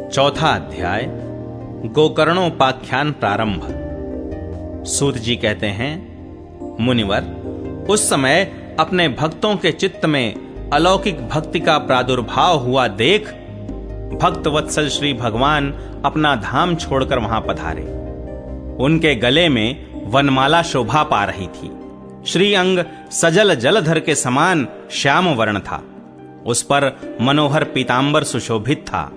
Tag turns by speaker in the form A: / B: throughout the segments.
A: चौथा अध्याय गोकर्णोपाख्यान प्रारंभ। सूत जी कहते हैं, मुनिवर, उस समय अपने भक्तों के चित्त में अलौकिक भक्ति का प्रादुर्भाव हुआ देख भक्त वत्सल श्री भगवान अपना धाम छोड़कर वहां पधारे। उनके गले में वनमाला शोभा पा रही थी। श्री अंग सजल जलधर के समान श्याम वर्ण था। उस पर मनोहर पीतांबर सुशोभित था।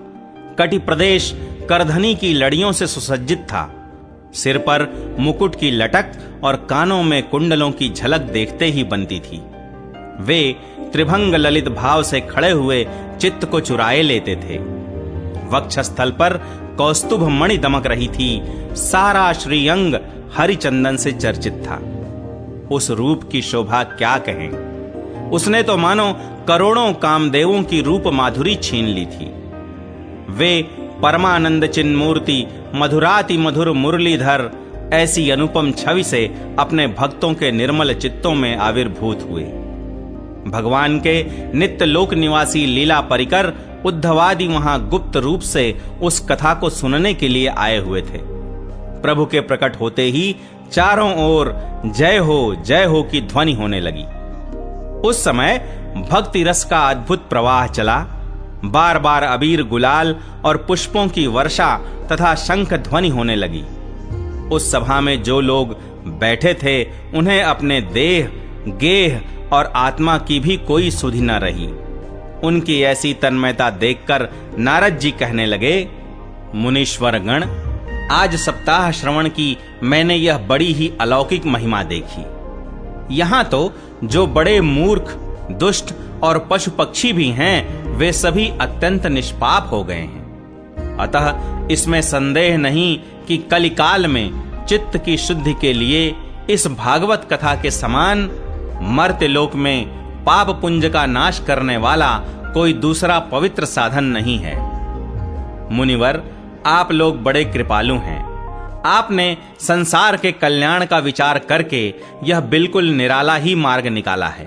A: कटि प्रदेश करधनी की लड़ियों से सुसज्जित था। सिर पर मुकुट की लटक और कानों में कुंडलों की झलक देखते ही बनती थी। वे त्रिभंग ललित भाव से खड़े हुए चित्त को चुराए लेते थे। वक्षस्थल पर कौस्तुभ मणि दमक रही थी। सारा श्रीअंग हरिचंदन से चर्चित था। उस रूप की शोभा क्या कहें। उसने तो मानो करोड़ों कामदेवों की रूप माधुरी छीन ली थी। वे परमानंद चिन्मूर्ति मधुराति मधुर मुरलीधर ऐसी अनुपम छवि से अपने भक्तों के निर्मल चित्तों में आविर्भूत हुए। भगवान के नित्य लोक निवासी लीला परिकर उद्धवादि वहां गुप्त रूप से उस कथा को सुनने के लिए आए हुए थे। प्रभु के प्रकट होते ही चारों ओर जय हो की ध्वनि होने लगी। उस समय भक्ति रस का अद्भुत प्रवाह चला। बार बार अबीर गुलाल और पुष्पों की वर्षा तथा शंख ध्वनि होने लगी। उस सभा में जो लोग बैठे थे उन्हें अपने देह, गेह और आत्मा की भी कोई सुधि न रही। उनकी ऐसी तन्मयता देखकर नारद जी कहने लगे, मुनीश्वर गण, आज सप्ताह श्रवण की मैंने यह बड़ी ही अलौकिक महिमा देखी। यहां तो जो बड़े मूर्ख, दुष्ट और पशु पक्षी भी हैं, वे सभी अत्यंत निष्पाप हो गए हैं। अतः इसमें संदेह नहीं कि कलिकाल में चित्त की शुद्धि के लिए इस भागवत कथा के समान मर्त्यलोक में पाप पुंज का नाश करने वाला कोई दूसरा पवित्र साधन नहीं है। मुनिवर, आप लोग बड़े कृपालु हैं। आपने संसार के कल्याण का विचार करके यह बिल्कुल निराला ही मार्ग निकाला है।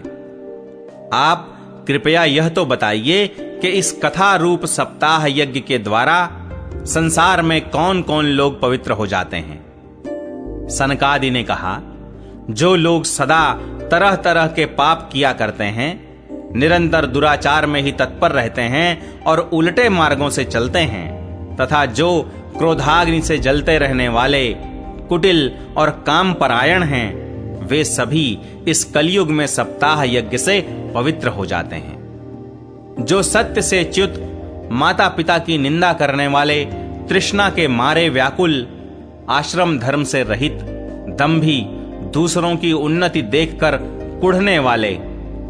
A: आप कृपया यह तो बताइए कि इस कथा रूप सप्ताह यज्ञ के द्वारा संसार में कौन कौन लोग पवित्र हो जाते हैं। सनकादि ने कहा, जो लोग सदा तरह तरह के पाप किया करते हैं, निरंतर दुराचार में ही तत्पर रहते हैं और उल्टे मार्गों से चलते हैं, तथा जो क्रोधाग्नि से जलते रहने वाले कुटिल और काम परायण हैं, वे सभी इस कलयुग में सप्ताह यज्ञ से पवित्र हो जाते हैं। जो सत्य से च्युत, माता पिता की निंदा करने वाले, तृष्णा के मारे व्याकुल, आश्रम धर्म से रहित, दंभी, दूसरों की उन्नति देखकर कुढ़ने वाले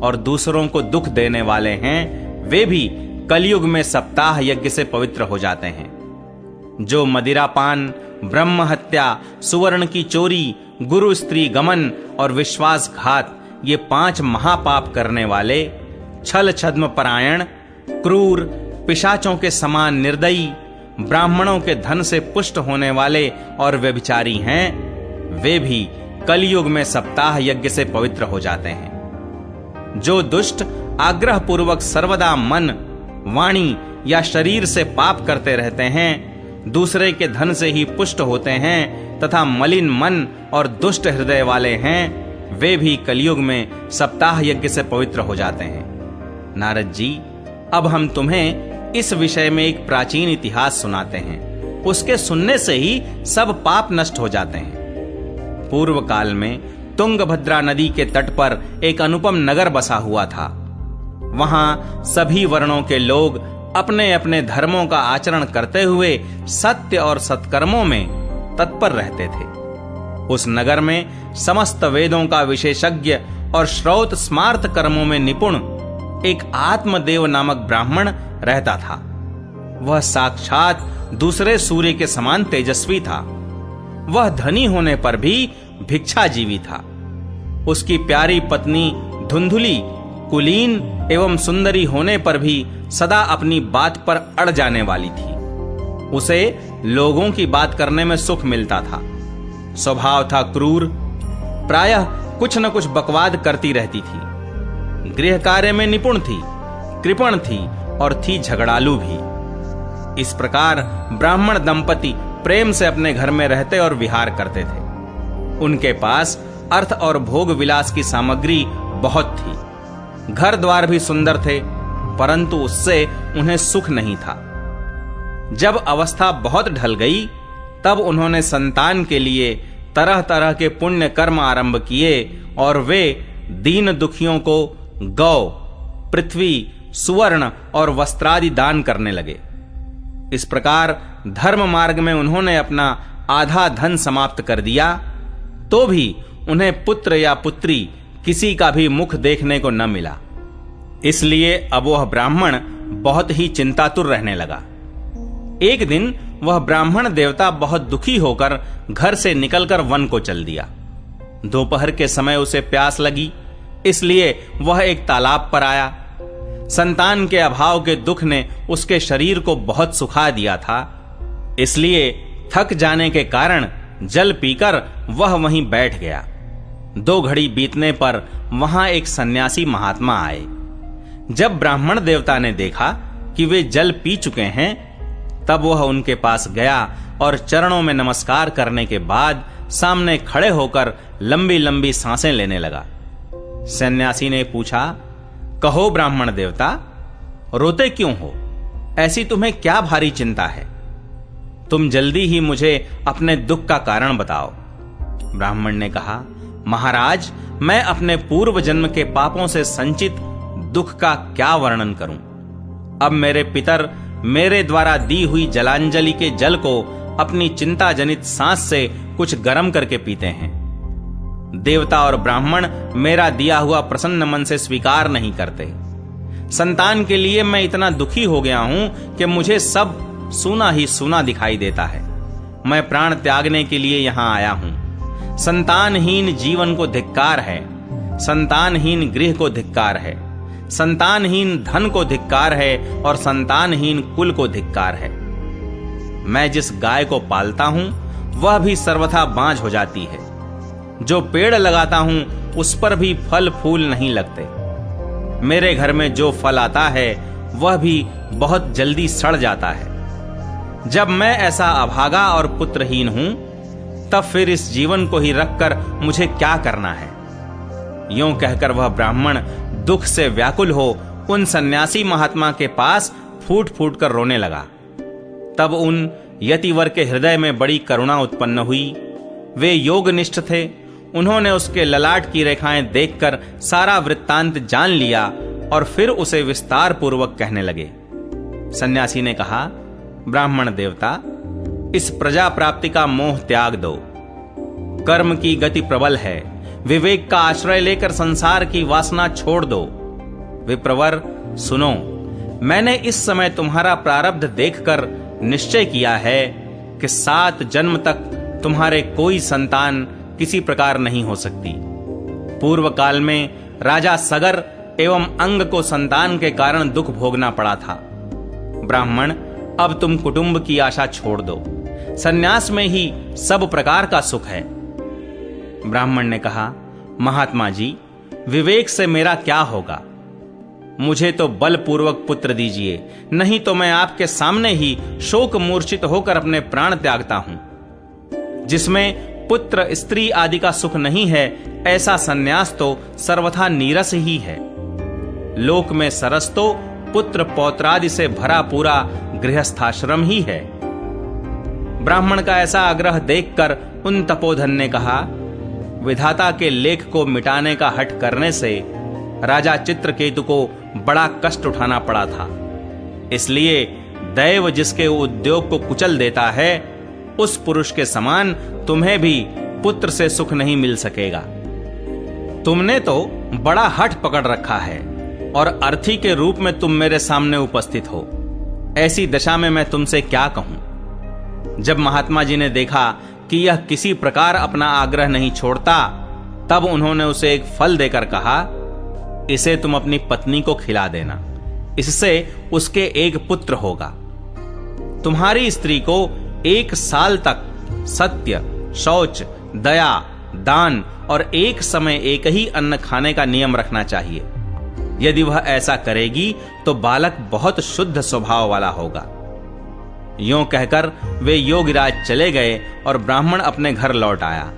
A: और दूसरों को दुख देने वाले हैं, वे भी कलयुग में सप्ताह यज्ञ से पवित्र हो जाते हैं। जो मदिरापान, ब्रह्म हत्या, सुवर्ण की चोरी, गुरु स्त्री गमन और विश्वासघात, ये 5 महापाप करने वाले, छल छद्म परायण, क्रूर, पिशाचों के समान निर्दयी, ब्राह्मणों के धन से पुष्ट होने वाले और व्यभिचारी हैं, वे भी कलयुग में सप्ताह यज्ञ से पवित्र हो जाते हैं। जो दुष्ट आग्रह पूर्वक सर्वदा मन, वाणी या शरीर से पाप करते रहते हैं, दूसरे के धन से ही पुष्ट होते हैं तथा मलिन मन और दुष्ट हृदय वाले हैं, वे भी कलयुग में सप्ताह यज्ञ से पवित्र हो जाते हैं। नारद जी, अब हम तुम्हें इस विषय में एक प्राचीन इतिहास सुनाते हैं। उसके सुनने से ही सब पाप नष्ट हो जाते हैं। पूर्व काल में तुंगभद्रा नदी के तट पर एक अनुपम नगर बसा हुआ था। वहां सभी वर्णों के लोग अपने अपने धर्मों का आचरण करते हुए सत्य और सत्कर्मों में तत्पर रहते थे। उस नगर में समस्त वेदों का विशेषज्ञ और श्रौत स्मार्त कर्मों में निपुण एक आत्मदेव नामक ब्राह्मण रहता था। वह साक्षात दूसरे सूर्य के समान तेजस्वी था। वह धनी होने पर भी भिक्षाजीवी था। उसकी प्यारी पत्नी धुंधुली कुलीन एवं सुंदरी होने पर भी सदा अपनी बात पर अड़ जाने वाली थी। उसे लोगों की बात करने में सुख मिलता था। स्वभाव था क्रूर, प्रायः कुछ न कुछ बकवाद करती रहती थी। गृह कार्य में निपुण थी, कृपण थी और थी झगड़ालू भी। इस प्रकार ब्राह्मण दंपति प्रेम से अपने घर में रहते और विहार करते थे। उनके पास अर्थ और भोग विलास की सामग्री बहुत थी। घर द्वार भी सुंदर थे, परंतु उससे उन्हें सुख नहीं था। जब अवस्था बहुत ढल गई, तब उन्होंने संतान के लिए तरह तरह के पुण्य कर्म आरंभ किए और वे दीन दुखियों को गौ, पृथ्वी, सुवर्ण और वस्त्रादि दान करने लगे। इस प्रकार धर्म मार्ग में उन्होंने अपना आधा धन समाप्त कर दिया, तो भी उन्हें पुत्र या पुत्री किसी का भी मुख देखने को न मिला। इसलिए अब वह ब्राह्मण बहुत ही चिंतातुर रहने लगा। एक दिन वह ब्राह्मण देवता बहुत दुखी होकर घर से निकलकर वन को चल दिया। दोपहर के समय उसे प्यास लगी, इसलिए वह एक तालाब पर आया। संतान के अभाव के दुख ने उसके शरीर को बहुत सुखा दिया था, इसलिए थक जाने के कारण जल पीकर वह वहीं बैठ गया। 2 घड़ी बीतने पर वहां एक सन्यासी महात्मा आए। जब ब्राह्मण देवता ने देखा कि वे जल पी चुके हैं, तब वह उनके पास गया और चरणों में नमस्कार करने के बाद सामने खड़े होकर लंबी लंबी सांसें लेने लगा। सन्यासी ने पूछा, कहो ब्राह्मण देवता, रोते क्यों हो? ऐसी तुम्हें क्या भारी चिंता है? तुम जल्दी ही मुझे अपने दुख का कारण बताओ। ब्राह्मण ने कहा, महाराज, मैं अपने पूर्व जन्म के पापों से संचित दुख का क्या वर्णन करूं? अब मेरे पितर मेरे द्वारा दी हुई जलांजलि के जल को अपनी चिंता जनित सांस से कुछ गर्म करके पीते हैं। देवता और ब्राह्मण मेरा दिया हुआ प्रसन्न मन से स्वीकार नहीं करते। संतान के लिए मैं इतना दुखी हो गया हूं कि मुझे सब सूना ही सूना दिखाई देता है। मैं प्राण त्यागने के लिए यहां आया हूं। संतानहीन जीवन को धिक्कार है, संतानहीन गृह को धिक्कार है, संतानहीन धन को धिक्कार है और संतानहीन कुल को धिक्कार है। मैं जिस गाय को पालता हूं वह भी सर्वथा बांझ हो जाती है। जो पेड़ लगाता हूं उस पर भी फल फूल नहीं लगते। मेरे घर में जो फल आता है वह भी बहुत जल्दी सड़ जाता है। जब मैं ऐसा अभागा और पुत्रहीन हूं, तब फिर इस जीवन को ही रखकर मुझे क्या करना है? यूं कहकर वह ब्राह्मण दुख से व्याकुल हो उन सन्यासी महात्मा के पास फूट फूट कर रोने लगा। तब उन यतिवर के हृदय में बड़ी करुणा उत्पन्न हुई। वे योगनिष्ठ थे। उन्होंने उसके ललाट की रेखाएं देखकर सारा वृत्तांत जान लिया और फिर उसे विस्तार पूर्वक कहने लगे। सन्यासी ने कहा, ब्राह्मण देवता, इस प्रजा प्राप्ति का मोह त्याग दो। कर्म की गति प्रबल है। विवेक का आश्रय लेकर संसार की वासना छोड़ दो। विप्रवर, सुनो, मैंने इस समय तुम्हारा प्रारब्ध देखकर निश्चय किया है कि 7 जन्म तक तुम्हारे कोई संतान किसी प्रकार नहीं हो सकती। पूर्व काल में राजा सगर एवं अंग को संतान के कारण दुख भोगना पड़ा था। ब्राह्मण, अब तुम कुटुंब की आशा छोड़ दो। सन्यास में ही सब प्रकार का सुख है। ब्राह्मण ने कहा, महात्मा जी, विवेक से मेरा क्या होगा? मुझे तो बलपूर्वक पुत्र दीजिए, नहीं तो मैं आपके सामने ही शोक मूर्छित होकर अपने प्राण त्यागता हूं। जिसमें पुत्र स्त्री आदि का सुख नहीं है, ऐसा सन्यास तो सर्वथा नीरस ही है। लोक में सरस तो पुत्र पौत्रादि से भरा पूरा गृहस्थाश्रम ही है। ब्राह्मण का ऐसा आग्रह देखकर उन तपोधन ने कहा, विधाता के लेख को मिटाने का हठ करने से राजा चित्रकेतु को बड़ा कष्ट उठाना पड़ा था। इसलिए दैव जिसके उद्योग को कुचल देता है, उस पुरुष के समान तुम्हें भी पुत्र से सुख नहीं मिल सकेगा। तुमने तो बड़ा हठ पकड़ रखा है और अर्थी के रूप में तुम मेरे सामने उपस्थित हो। ऐसी दशा में मैं तुमसे क्या कहूं? जब महात्मा जी ने देखा कि यह किसी प्रकार अपना आग्रह नहीं छोड़ता, तब उन्होंने उसे एक फल देकर कहा, इसे तुम अपनी पत्नी को खिला देना, इससे उसके एक पुत्र होगा। तुम्हारी स्त्री को 1 साल तक सत्य, शौच, दया, दान और एक समय एक ही अन्न खाने का नियम रखना चाहिए। यदि वह ऐसा करेगी तो बालक बहुत शुद्ध स्वभाव वाला होगा। यों कहकर वे योगिराज चले गए और ब्राह्मण अपने घर लौट आया।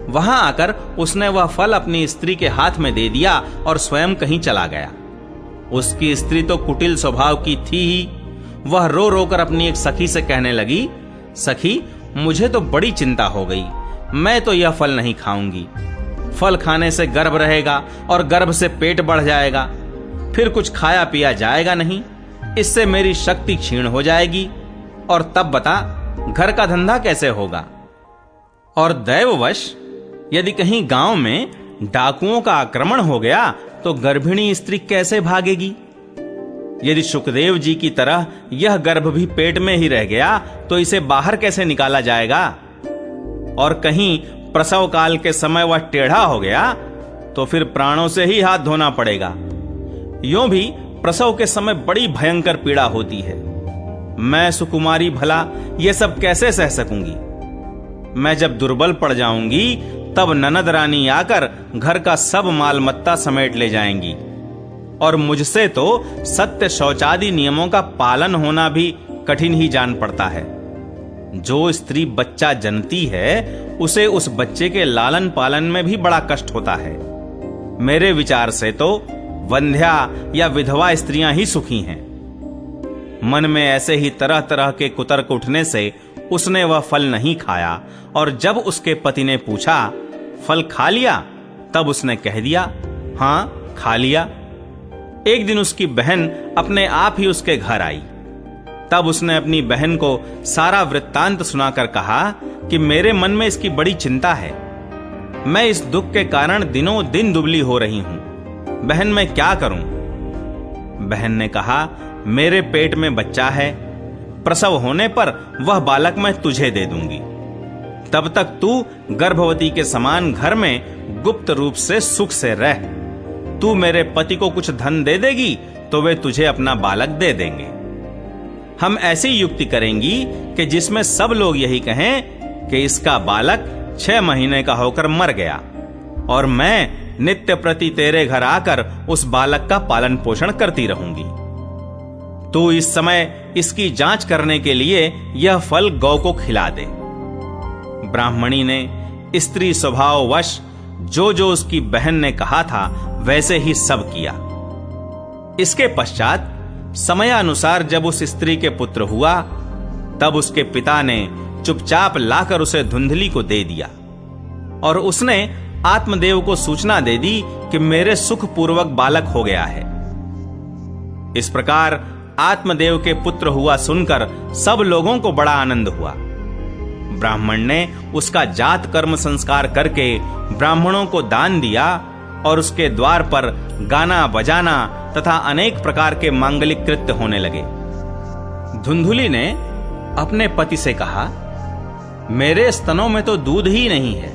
A: वहां आकर उसने वह फल अपनी स्त्री के हाथ में दे दिया और स्वयं कहीं चला गया। उसकी स्त्री तो कुटिल स्वभाव की थी ही। वह रो रो कर अपनी एक सखी से कहने लगी, सखी, मुझे तो बड़ी चिंता हो गई। मैं तो यह फल नहीं खाऊंगी। फल खाने से गर्भ रहेगा और गर्भ से पेट बढ़ जाएगा, फिर कुछ खाया पिया जाएगा नहीं। इससे मेरी शक्ति क्षीण हो जाएगी और तब बता घर का धंधा कैसे होगा। और दैववश यदि कहीं गांव में डाकुओं का आक्रमण हो गया तो गर्भिणी स्त्री कैसे भागेगी। यदि सुखदेव जी की तरह यह गर्भ भी पेट में ही रह गया तो इसे बाहर कैसे निकाला जाएगा। और कहीं प्रसव काल के समय वह टेढ़ा हो गया तो फिर प्राणों से ही हाथ धोना पड़ेगा। यों भी प्रसव के समय बड़ी भयंकर पीड़ा होती है। मैं सुकुमारी भला ये सब कैसे सह सकूंगी। मैं जब दुर्बल पड़ जाऊंगी तब ननद रानी आकर घर का सब माल मत्ता समेट ले जाएंगी और मुझसे तो सत्य शौचादि नियमों का पालन होना भी कठिन ही जान पड़ता है। जो स्त्री बच्चा जनती है उसे उस बच्चे के लालन पालन में भी बड़ा कष्ट होता है। मेरे विचार से तो वंध्या या विधवा स्त्रियां ही सुखी हैं। मन में ऐसे ही तरह तरह के कुतर्क उठने से उसने वह फल नहीं खाया और जब उसके पति ने पूछा, फल खा लिया? तब उसने कह दिया, हां खा लिया। एक दिन उसकी बहन अपने आप ही उसके घर आई। तब उसने अपनी बहन को सारा वृत्तांत सुनाकर कहा कि मेरे मन में इसकी बड़ी चिंता है। मैं इस दुख के कारण दिनों दिन दुबली हो रही हूं। बहन मैं क्या करूं? बहन ने कहा, मेरे पेट में बच्चा है। प्रसव होने पर वह बालक मैं तुझे दे दूंगी। तब तक तू गर्भवती के समान घर में गुप्त रूप से सुख से रह। तू मेरे पति को कुछ धन दे देगी तो वे तुझे अपना बालक दे देंगे। हम ऐसी युक्ति करेंगी कि जिसमें सब लोग यही कहें कि इसका बालक 6 महीने का होकर मर गया और मैं नित्य प्रति तेरे घर आकर उस बालक का पालन पोषण करती रहूंगी। तू इस समय इसकी जांच करने के लिए यह फल गौ को खिला दे। ब्राह्मणी ने स्त्री स्वभाववश जो जो उसकी बहन ने कहा था वैसे ही सब किया। इसके पश्चात समयानुसार जब उस स्त्री के पुत्र हुआ तब उसके पिता ने चुपचाप लाकर उसे धुंधली को दे दिया और उसने आत्मदेव को सूचना दे दी कि मेरे सुखपूर्वक बालक हो गया है। इस प्रकार आत्मदेव के पुत्र हुआ सुनकर सब लोगों को बड़ा आनंद हुआ। ब्राह्मण ने उसका जात कर्म संस्कार करके ब्राह्मणों को दान दिया और उसके द्वार पर गाना बजाना तथा अनेक प्रकार के मांगलिक कृत्य होने लगे। धुंधुली ने अपने पति से कहा, मेरे स्तनों में तो दूध ही नहीं है,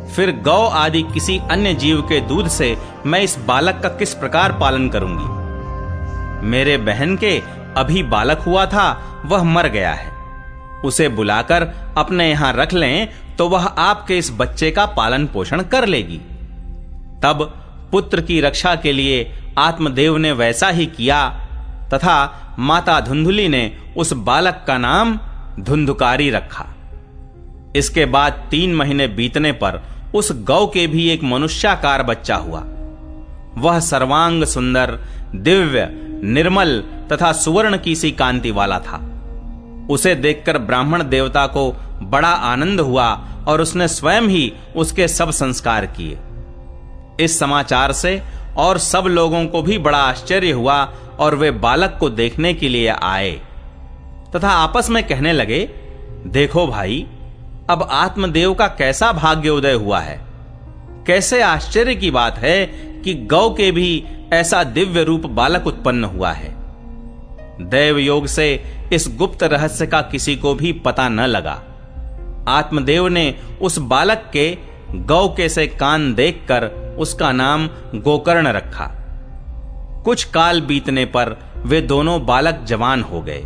A: फिर गौ आदि किसी अन्य जीव के दूध से मैं इस बालक का किस प्रकार पालन करूंगी। मेरे बहन के अभी बालक हुआ था, वह मर गया है। उसे बुलाकर अपने यहां रख लें तो वह आपके इस बच्चे का पालन पोषण कर लेगी। तब पुत्र की रक्षा के लिए आत्मदेव ने वैसा ही किया तथा माता धुंधुली ने उस बालक का नाम धुंधुकारी रखा। इसके बाद 3 महीने बीतने पर उस गौ के भी एक मनुष्याकार बच्चा हुआ। वह सर्वांग सुंदर, दिव्य, निर्मल तथा सुवर्ण की सी कांति वाला था। उसे देखकर ब्राह्मण देवता को बड़ा आनंद हुआ और उसने स्वयं ही उसके सब संस्कार किए। इस समाचार से और सब लोगों को भी बड़ा आश्चर्य हुआ और वे बालक को देखने के लिए आए तथा आपस में कहने लगे, देखो भाई, अब आत्मदेव का कैसा भाग्य उदय हुआ है। कैसे आश्चर्य की बात है कि गौ के भी ऐसा दिव्य रूप बालक उत्पन्न हुआ है। दैव योग से इस गुप्त रहस्य का किसी को भी पता न लगा। आत्मदेव ने उस बालक के गौ के से कान देखकर उसका नाम गोकर्ण रखा। कुछ काल बीतने पर वे दोनों बालक जवान हो गए।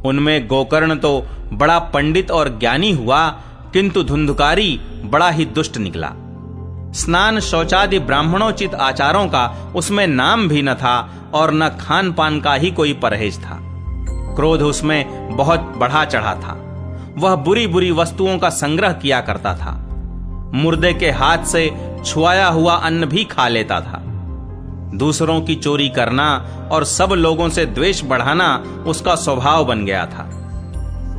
A: उनमें गोकर्ण तो बड़ा पंडित और ज्ञानी हुआ, किंतु धुंधुकारी बड़ा ही दुष्ट निकला। स्नान शौचादि ब्राह्मणोचित आचारों का उसमें नाम भी न था और न खान पान का ही कोई परहेज था। क्रोध उसमें बहुत बढ़ा चढ़ा था। वह बुरी बुरी वस्तुओं का संग्रह किया करता था। मुर्दे के हाथ से छुआया हुआ अन्न भी खा लेता था। दूसरों की चोरी करना और सब लोगों से द्वेष बढ़ाना उसका स्वभाव बन गया था।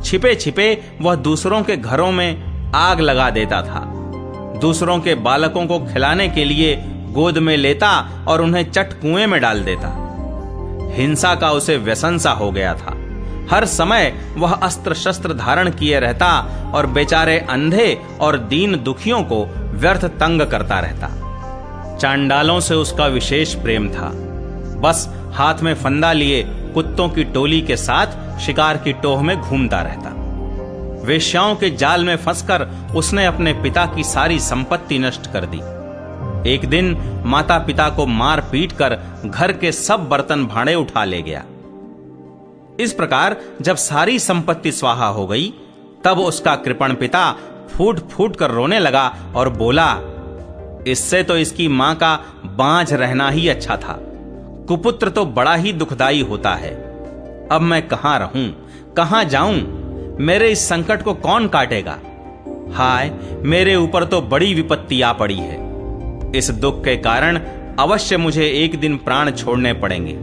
A: छिपे छिपे वह दूसरों के घरों में आग लगा देता था। दूसरों के बालकों को खिलाने के लिए गोद में लेता और उन्हें चट कुएं में डाल देता। हिंसा का उसे व्यसन सा हो गया था। हर समय वह अस्त्र शस्त्र धारण किए रहता और बेचारे अंधे और दीन दुखियों को व्यर्थ तंग करता रहता। चांडालों से उसका विशेष प्रेम था। बस हाथ में फंदा लिए कुत्तों की टोली के साथ शिकार की टोह में घूमता रहता। वेश्याओं के जाल में फंसकर उसने अपने पिता की सारी संपत्ति नष्ट कर दी। एक दिन माता पिता को मार पीट कर घर के सब बर्तन भांडे उठा ले गया। इस प्रकार जब सारी संपत्ति स्वाहा हो गई, तब उसका कृपण पिता फूट फूट कर रोने लगा और बोला, इससे तो इसकी मां का बांझ रहना ही अच्छा था। कुपुत्र तो बड़ा ही दुखदाई होता है। अब मैं कहां रहूं, कहां जाऊं? मेरे इस संकट को कौन काटेगा? हाय, मेरे ऊपर तो बड़ी विपत्ति आ पड़ी है। इस दुख के कारण अवश्य मुझे एक दिन प्राण छोड़ने पड़ेंगे।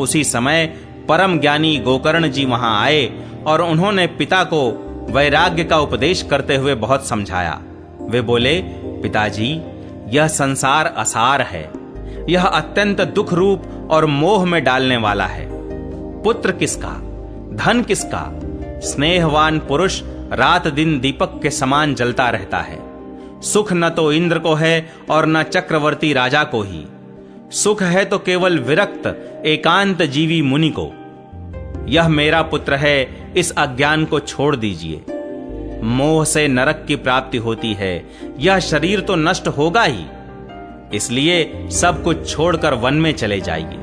A: उसी समय परम ज्ञानी गोकर्ण जी वहां आए और उन्होंने पिता को वैराग्य का उपदेश करते हुए बहुत समझाया। वे बोले, पिताजी, यह संसार असार है। यह अत्यंत दुख रूप और मोह में डालने वाला है। पुत्र किसका, धन किसका? स्नेहवान पुरुष रात दिन दीपक के समान जलता रहता है। सुख न तो इंद्र को है और न चक्रवर्ती राजा को ही। सुख है तो केवल विरक्त एकांत जीवी मुनि को। यह मेरा पुत्र है, इस अज्ञान को छोड़ दीजिए। मोह से नरक की प्राप्ति होती है। यह शरीर तो नष्ट होगा ही, इसलिए सब कुछ छोड़कर वन में चले जाइए।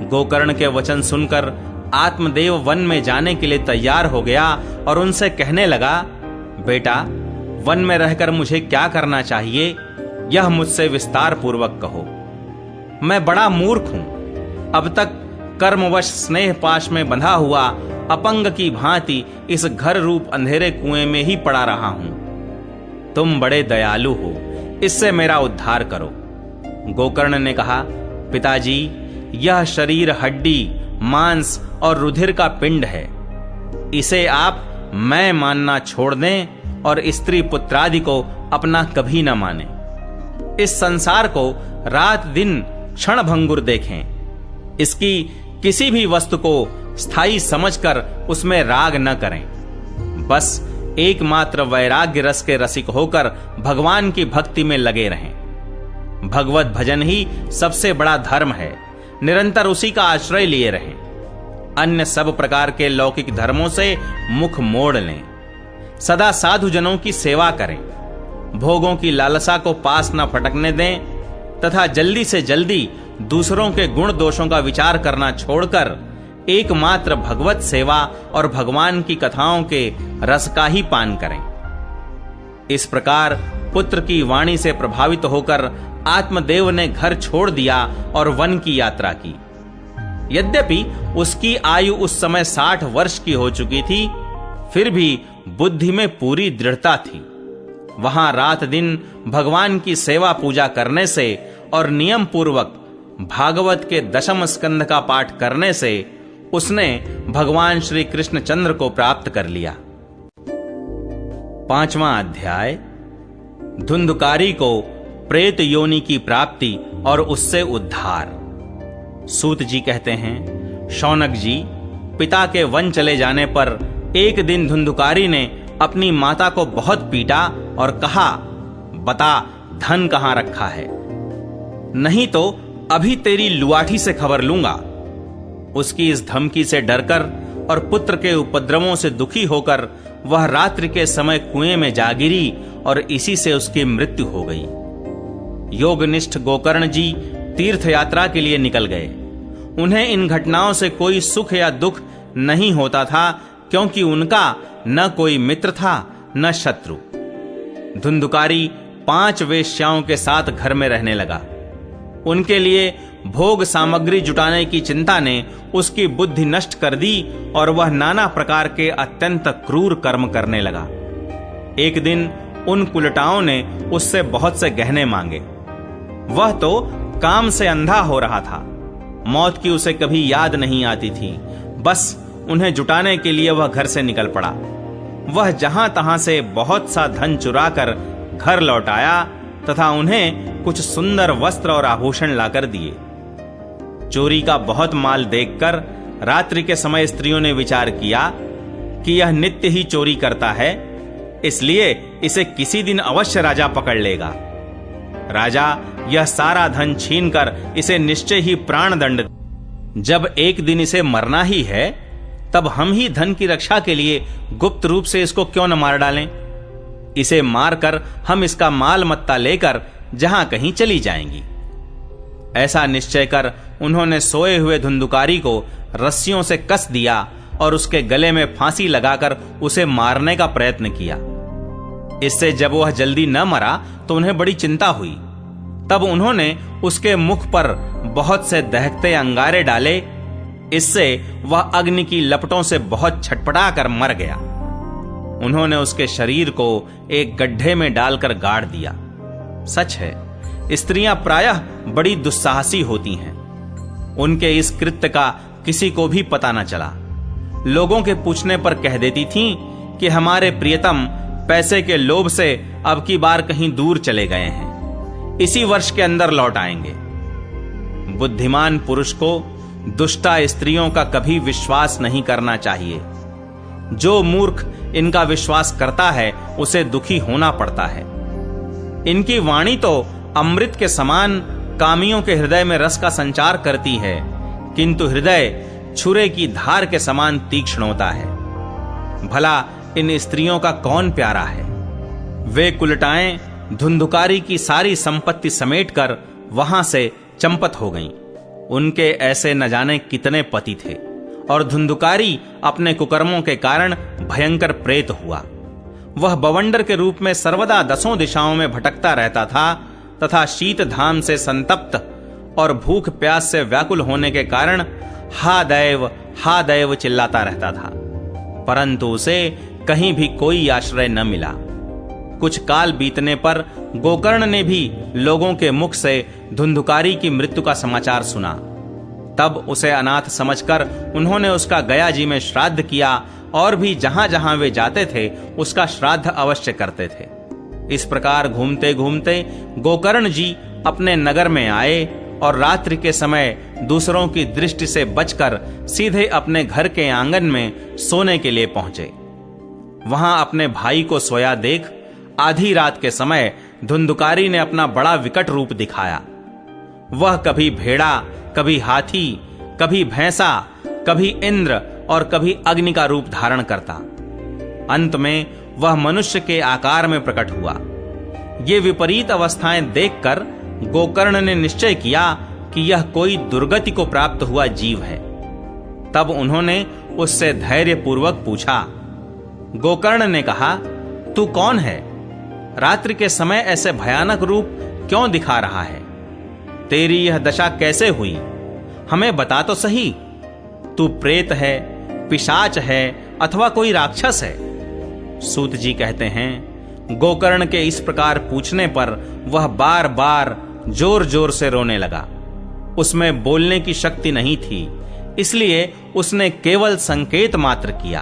A: गोकर्ण के वचन सुनकर आत्मदेव वन में जाने के लिए तैयार हो गया और उनसे कहने लगा, बेटा, वन में रहकर मुझे क्या करना चाहिए, यह मुझसे विस्तार पूर्वक कहो। मैं बड़ा मूर्ख हूं। अब तक कर्मवश स्नेह पाश में बंधा हुआ अपंग की भांति इस घर रूप अंधेरे कुएं में ही पड़ा रहा हूं। तुम बड़े दयालु हो, इससे मेरा उद्धार करो। गोकर्ण ने कहा, पिताजी, यह शरीर हड्डी, मांस और रुधिर का पिंड है। इसे आप मैं मानना छोड़ दें और स्त्री पुत्रादि को अपना कभी न माने। इस संसार को रात दिन क्षण भंगुर देखें। इसकी किसी भी वस्तु को स्थायी समझकर उसमें राग न करें। बस एकमात्र वैराग्य रस के रसिक होकर भगवान की भक्ति में लगे रहें। भगवत भजन ही सबसे बड़ा धर्म है। निरंतर उसी का आश्रय लिए रहें। अन्य सब प्रकार के लौकिक धर्मों से मुख मोड़ लें। सदा साधु जनों की सेवा करें। भोगों की लालसा को पास न फटकने दें तथा जल्दी से जल्दी दूसरों के गुण दोषों का विचार करना छोड़कर एकमात्र भगवत सेवा और भगवान की कथाओं के रस का ही पान करें। इस प्रकार पुत्र की वाणी से प्रभावित होकर आत्मदेव ने घर छोड़ दिया और वन की यात्रा की। यद्यपि उसकी आयु उस समय 60 वर्ष की हो चुकी थी, फिर भी बुद्धि में पूरी दृढ़ता थी। वहां रात दिन भगवान की सेवा पूजा करने से और नियम पूर्वक भागवत के 10वें स्कंध का पाठ करने से उसने भगवान श्री कृष्णचंद्र को प्राप्त कर लिया। 5वां अध्याय, धुंधुकारी को प्रेत योनि की प्राप्ति और उससे उद्धार। सूत जी कहते हैं, शौनक जी, पिता के वन चले जाने पर एक दिन धुंधुकारी ने अपनी माता को बहुत पीटा और कहा, बता धन कहां रखा है, नहीं तो अभी तेरी लुआठी से खबर लूंगा। उसकी इस धमकी से डरकर और पुत्र के उपद्रवों से दुखी होकर वह रात्रि के समय कुएं में जा गिरी और इसी से उसकी मृत्यु हो गई। योगनिष्ठ गोकर्ण जी तीर्थ यात्रा के लिए निकल गए। उन्हें इन घटनाओं से कोई सुख या दुख नहीं होता था, क्योंकि उनका न कोई मित्र था न शत्रु। धुंधुकारी 5 वेश्याओं के साथ घर में रहने लगा। उनके लिए भोग सामग्री जुटाने की चिंता ने उसकी बुद्धि नष्ट कर दी और वह नाना प्रकार के अत्यंत क्रूर कर्म करने लगा। एक दिन उन कुलटाओं ने उससे बहुत से गहने मांगे। वह तो काम से अंधा हो रहा था। मौत की उसे कभी याद नहीं आती थी। बस उन्हें जुटाने के लिए वह घर से निकल पड़ा। वह जहां तहां से बहुत सा धन चुराकर घर लौट आया तथा उन्हें कुछ सुंदर वस्त्र और आभूषण लाकर दिए। चोरी का बहुत माल देखकर रात्रि के समय स्त्रियों ने विचार किया कि यह नित्य ही चोरी करता है, इसलिए इसे किसी दिन अवश्य राजा पकड़ लेगा। राजा यह सारा धन छीनकर इसे निश्चय ही प्राण दंड। जब एक दिन इसे मरना ही है, तब हम ही धन की रक्षा के लिए गुप्त रूप से इसको क्यों न मार डालें। इसे मारकर हम इसका माल मत्ता लेकर जहां कहीं चली जाएंगी। ऐसा निश्चय कर उन्होंने सोए हुए धुंधुकारी को रस्सियों से कस दिया और उसके गले में फांसी लगाकर उसे मारने का प्रयत्न किया। इससे जब वह जल्दी न मरा तो उन्हें बड़ी चिंता हुई। तब उन्होंने उसके मुख पर बहुत से दहकते अंगारे डाले। इससे वह अग्नि की लपटों से बहुत छटपटा कर मर गया। उन्होंने उसके शरीर को एक गड्ढे में डालकर गाड़ दिया। सच है, स्त्रियां प्रायः बड़ी दुस्साहसी होती हैं। उनके इस कृत्य का किसी को भी पता न चला। लोगों के पूछने पर कह देती थीं कि हमारे प्रियतम पैसे के लोभ से अब की बार कहीं दूर चले गए हैं, इसी वर्ष के अंदर लौट आएंगे। बुद्धिमान पुरुष को दुष्टा स्त्रियों का कभी विश्वास नहीं करना चाहिए। जो मूर्ख इनका विश्वास करता है उसे दुखी होना पड़ता है। इनकी वाणी तो अमृत के समान कामियों के हृदय में रस का संचार करती है, किंतु हृदय छुरे की धार के समान तीक्ष्ण होता है। भला इन स्त्रियों का कौन प्यारा है। वे कुलटाएं धुंधुकारी की सारी संपत्ति समेटकर वहां से चंपत हो गईं। उनके ऐसे न जाने कितने पति थे और धुंधुकारी अपने कुकर्मों के कारण भयंकर प्रेत हुआ। वह बवंडर के रूप में सर्वदा 10 दिशाओं में भटकता रहता था तथा शीत धाम से संतप्त और भूख प्यास से व्याकुल होने के कारण हा दैव चिल्लाता रहता था, परंतु उसे कहीं भी कोई आश्रय न मिला। कुछ काल बीतने पर गोकर्ण ने भी लोगों के मुख से धुंधुकारी की मृत्यु का समाचार सुना। तब उसे अनाथ समझकर उन्होंने उसका गया जी में श्राद्ध किया और भी जहां जहां वे जाते थे उसका श्राद्ध अवश्य करते थे। इस प्रकार घूमते घूमते गोकर्ण जी अपने नगर में आए और रात्रि के समय दूसरों की दृष्टि से बचकर सीधे अपने घर के आंगन में सोने के लिए पहुंचे। वहां अपने भाई को सोया देख आधी रात के समय धुंधुकारी ने अपना बड़ा विकट रूप दिखाया। वह कभी भेड़ा, कभी हाथी, कभी भैंसा, कभी इंद्र और कभी अग्नि का रूप धारण करता। अंत में वह मनुष्य के आकार में प्रकट हुआ। ये विपरीत अवस्थाएं देखकर गोकर्ण ने निश्चय किया कि यह कोई दुर्गति को प्राप्त हुआ जीव है। तब उन्होंने उससे धैर्यपूर्वक पूछा। गोकर्ण ने कहा, तू कौन है? रात्रि के समय ऐसे भयानक रूप क्यों दिखा रहा है? तेरी यह दशा कैसे हुई? हमें बता तो सही। तू प्रेत है, पिशाच है अथवा कोई राक्षस है? सूत जी कहते हैं, गोकर्ण के इस प्रकार पूछने पर वह बार बार जोर जोर से रोने लगा। उसमें बोलने की शक्ति नहीं थी, इसलिए उसने केवल संकेत मात्र किया।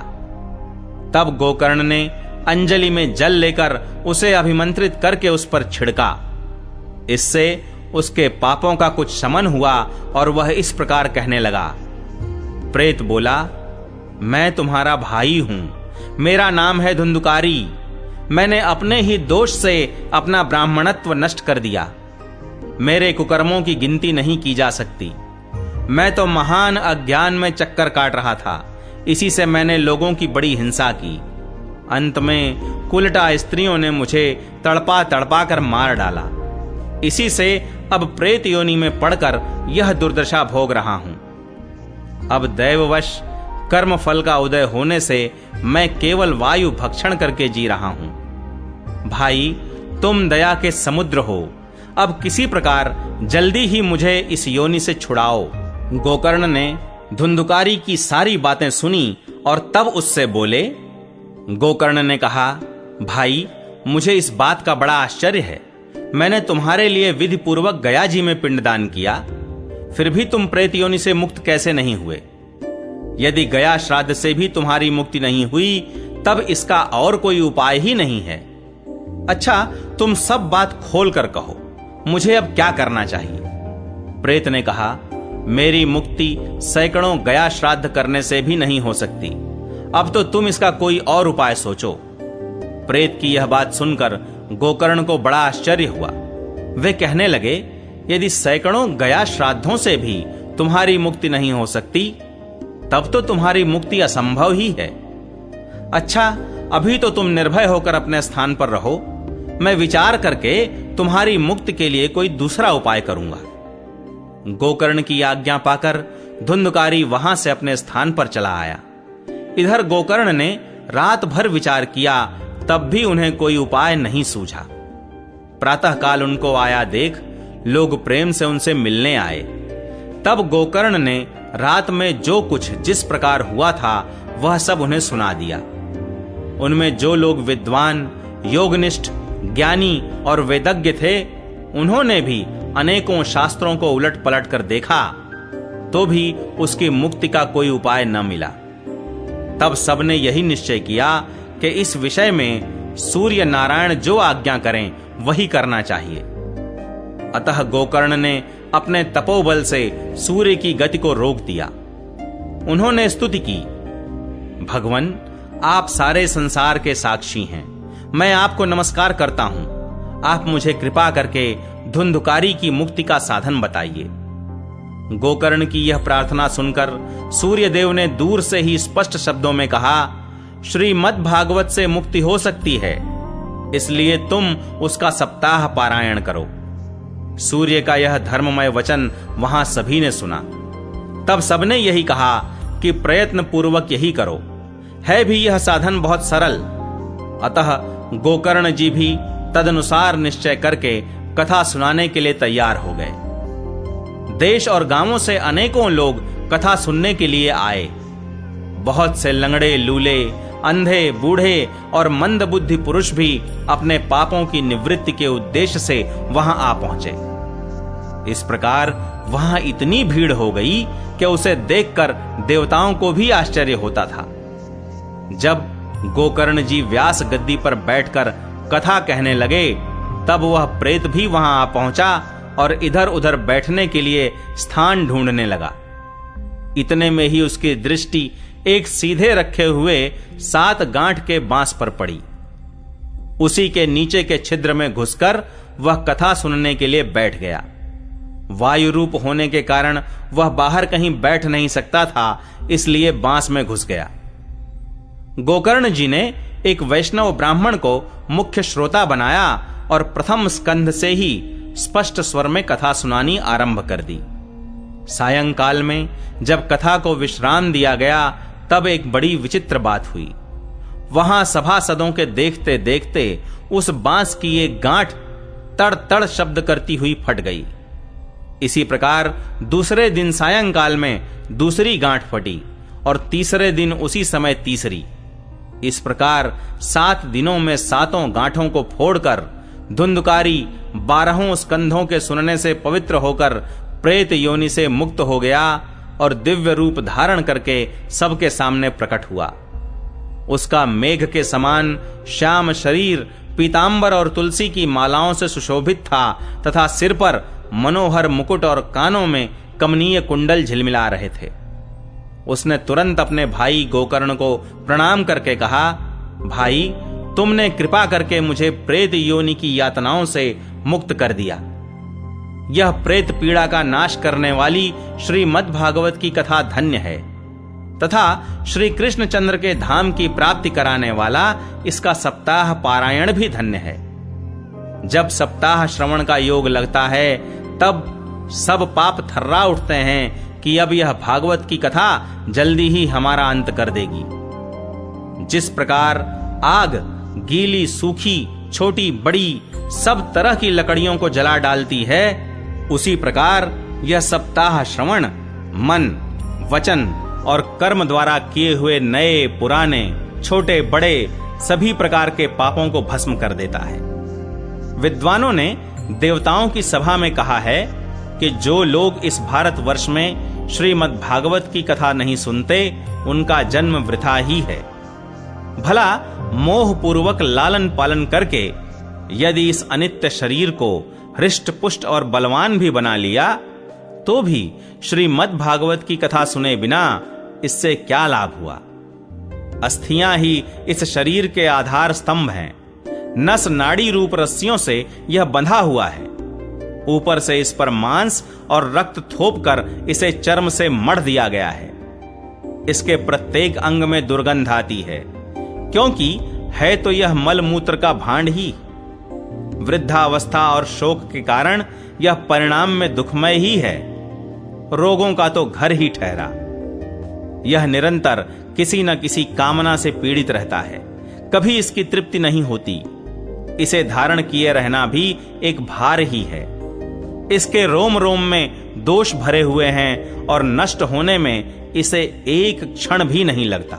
A: तब गोकर्ण ने अंजलि में जल लेकर उसे अभिमंत्रित करके उस पर छिड़का। इससे उसके पापों का कुछ शमन हुआ और वह इस प्रकार कहने लगा। प्रेत बोला, मैं तुम्हारा भाई हूं, मेरा नाम है धुंधुकारी। मैंने अपने ही दोष से अपना ब्राह्मणत्व नष्ट कर दिया। मेरे कुकर्मों की गिनती नहीं की जा सकती। मैं तो महान अज्ञान में चक्कर काट रहा था, इसी से मैंने लोगों की बड़ी हिंसा की। अंत में कुलटा स्त्रियों ने मुझे तड़पा तड़पा कर मार डाला। इसी से अब प्रेत योनि में पड़कर यह दुर्दशा भोग रहा हूं। अब दैववश कर्म फल का उदय होने से मैं केवल वायु भक्षण करके जी रहा हूं। भाई, तुम दया के समुद्र हो, अब किसी प्रकार जल्दी ही मुझे इस योनि से छुड़ाओ। गोकर्ण ने धुंधुकारी की सारी बातें सुनी और तब उससे बोले। गोकर्ण ने कहा, भाई, मुझे इस बात का बड़ा आश्चर्य है। मैंने तुम्हारे लिए विधि पूर्वक गया जी में पिंडदान किया, फिर भी तुम प्रेत योनि से मुक्त कैसे नहीं हुए? यदि गया श्राद्ध से भी तुम्हारी मुक्ति नहीं हुई, तब इसका और कोई उपाय ही नहीं है। अच्छा, तुम सब बात खोल कर कहो, मुझे अब क्या करना चाहिए? प्रेत ने कहा, मेरी मुक्ति सैकड़ों गया श्राद्ध करने से भी नहीं हो सकती। अब तो तुम इसका कोई और उपाय सोचो। प्रेत की यह बात सुनकर गोकर्ण को बड़ा आश्चर्य हुआ। वे कहने लगे, यदि सैकड़ों गया श्राद्धों से भी तुम्हारी मुक्ति नहीं हो सकती, तब तो तुम्हारी मुक्ति असंभव ही है। अच्छा, अभी तो तुम निर्भय होकर अपने स्थान पर रहो, मैं विचार करके तुम्हारी मुक्ति के लिए कोई दूसरा उपाय करूंगा। गोकर्ण की आज्ञा पाकर धुंधकारी वहां से अपने स्थान पर चला आया। इधर गोकर्ण ने रात भर विचार किया, तब भी उन्हें कोई उपाय नहीं सूझा। प्रातःकाल उनको आया देख लोग प्रेम से उनसे मिलने आए। तब गोकर्ण ने रात में जो कुछ जिस प्रकार हुआ था वह सब उन्हें सुना दिया। उनमें जो लोग विद्वान, योगनिष्ठ, ज्ञानी और वेदज्ञ थे, उन्होंने भी अनेकों शास्त्रों को उलट पलट कर देखा, तो भी उसकी मुक्ति का कोई उपाय न मिला। तब सबने यही निश्चय किया कि इस विषय में सूर्य नारायण जो आज्ञा करें वही करना चाहिए। अतः गोकर्ण ने अपने तपोबल से सूर्य की गति को रोक दिया। उन्होंने स्तुति की, भगवन, आप सारे संसार के साक्षी हैं, मैं आपको नमस्कार करता हूं। आप मुझे कृपा करके धुंधुकारी की मुक्ति का साधन बताइए। गोकर्ण की यह प्रार्थना सुनकर सूर्यदेव ने दूर से ही स्पष्ट शब्दों में कहा, श्रीमद् भागवत से मुक्ति हो सकती है, इसलिए तुम उसका सप्ताह पारायण करो। सूर्य का यह धर्ममय वचन वहां सभी ने सुना। तब सबने यही कहा कि प्रयत्न पूर्वक यही करो। है भी यह साधन बहुत सरल। अतः गोकर्ण जी भी तदनुसार निश्चय करके कथा सुनाने के लिए तैयार हो गए। देश और गांवों से अनेकों लोग कथा सुनने के लिए आए। बहुत से लंगड़े, लूले, अंधे, बूढ़े और मंदबुद्धि पुरुष भी अपने पापों की निवृत्ति के उद्देश्य से वहां आ पहुंचे। इस प्रकार वहां इतनी भीड़ हो गई कि उसे देखकर देवताओं को भी आश्चर्य होता था। जब गोकर्ण जी व्यास गद्दी पर बैठकर कथा कहने लगे, तब वह प्रेत भी वहां आ पहुंचा और इधर उधर बैठने के लिए स्थान ढूंढने लगा। इतने में ही उसकी दृष्टि एक सीधे रखे हुए 7 गांठ के बांस पर पड़ी। उसी के नीचे के छिद्र में घुसकर वह कथा सुनने के लिए बैठ गया। वायु रूप होने के कारण वह बाहर कहीं बैठ नहीं सकता था, इसलिए बांस में घुस गया। गोकर्ण जी ने एक वैष्णव ब्राह्मण को मुख्य श्रोता बनाया और प्रथम स्कंध से ही स्पष्ट स्वर में कथा सुनानी आरंभ कर दी। सायंकाल में जब कथा को विश्राम दिया गया, तब एक बड़ी विचित्र बात हुई। वहां सभासदों के देखते देखते उस बांस की एक गांठ तड़ तड़ शब्द करती हुई फट गई। इसी प्रकार दूसरे दिन सायंकाल में दूसरी गांठ फटी और तीसरे दिन उसी समय तीसरी। इस प्रकार 7 दिनों में 7 गांठों को फोड़कर धुंधकारी 12 स्कंधों के सुनने से पवित्र होकर प्रेत योनि से मुक्त हो गया और दिव्य रूप धारण करके सबके सामने प्रकट हुआ। उसका मेघ के समान श्याम शरीर पीतांबर और तुलसी की मालाओं से सुशोभित था तथा सिर पर मनोहर मुकुट और कानों में कमनीय कुंडल झिलमिला रहे थे। उसने तुरंत अपने भाई गोकर्ण को प्रणाम करके कहा, भाई, तुमने कृपा करके मुझे प्रेत योनि की यातनाओं से मुक्त कर दिया। यह प्रेत पीड़ा का नाश करने वाली श्रीमद् भागवत की कथा धन्य है तथा श्री कृष्ण चंद्र के धाम की प्राप्ति कराने वाला इसका सप्ताह पारायण भी धन्य है। जब सप्ताह श्रवण का योग लगता है, तब सब पाप थर्रा उठते हैं कि अब यह भागवत की कथा जल्दी ही हमारा अंत कर देगी। जिस प्रकार आग गीली, सूखी, छोटी बड़ी सब तरह की लकड़ियों को जला डालती है, उसी प्रकार यह सप्ताह श्रवण मन, वचन और कर्म द्वारा किए हुए नए पुराने छोटे बड़े सभी प्रकार के पापों को भस्म कर देता है। विद्वानों ने देवताओं की सभा में कहा है कि जो लोग इस भारतवर्ष में श्रीमद् भागवत की कथा नहीं सुनते, उनका जन्म वृथा ही है। भला मोह पूर्वक लालन पालन करके यदि इस अनित्य शरीर को हृष्ट पुष्ट और बलवान भी बना लिया, तो भी श्रीमद् भागवत की कथा सुने बिना इससे क्या लाभ हुआ। अस्थियां ही इस शरीर के आधार स्तंभ हैं। नस नाड़ी रूप रस्सियों से यह बंधा हुआ है। ऊपर से इस पर मांस और रक्त थोपकर इसे चर्म से मढ़ दिया गया है। इसके प्रत्येक अंग में दुर्गंध आती है, क्योंकि है तो यह मल मूत्र का भांड ही। वृद्धावस्था और शोक के कारण यह परिणाम में दुखमय ही है, रोगों का तो घर ही ठहरा। यह निरंतर किसी न किसी कामना से पीड़ित रहता है, कभी इसकी तृप्ति नहीं होती। इसे धारण किए रहना भी एक भार ही है। इसके रोम रोम में दोष भरे हुए हैं और नष्ट होने में इसे एक क्षण भी नहीं लगता।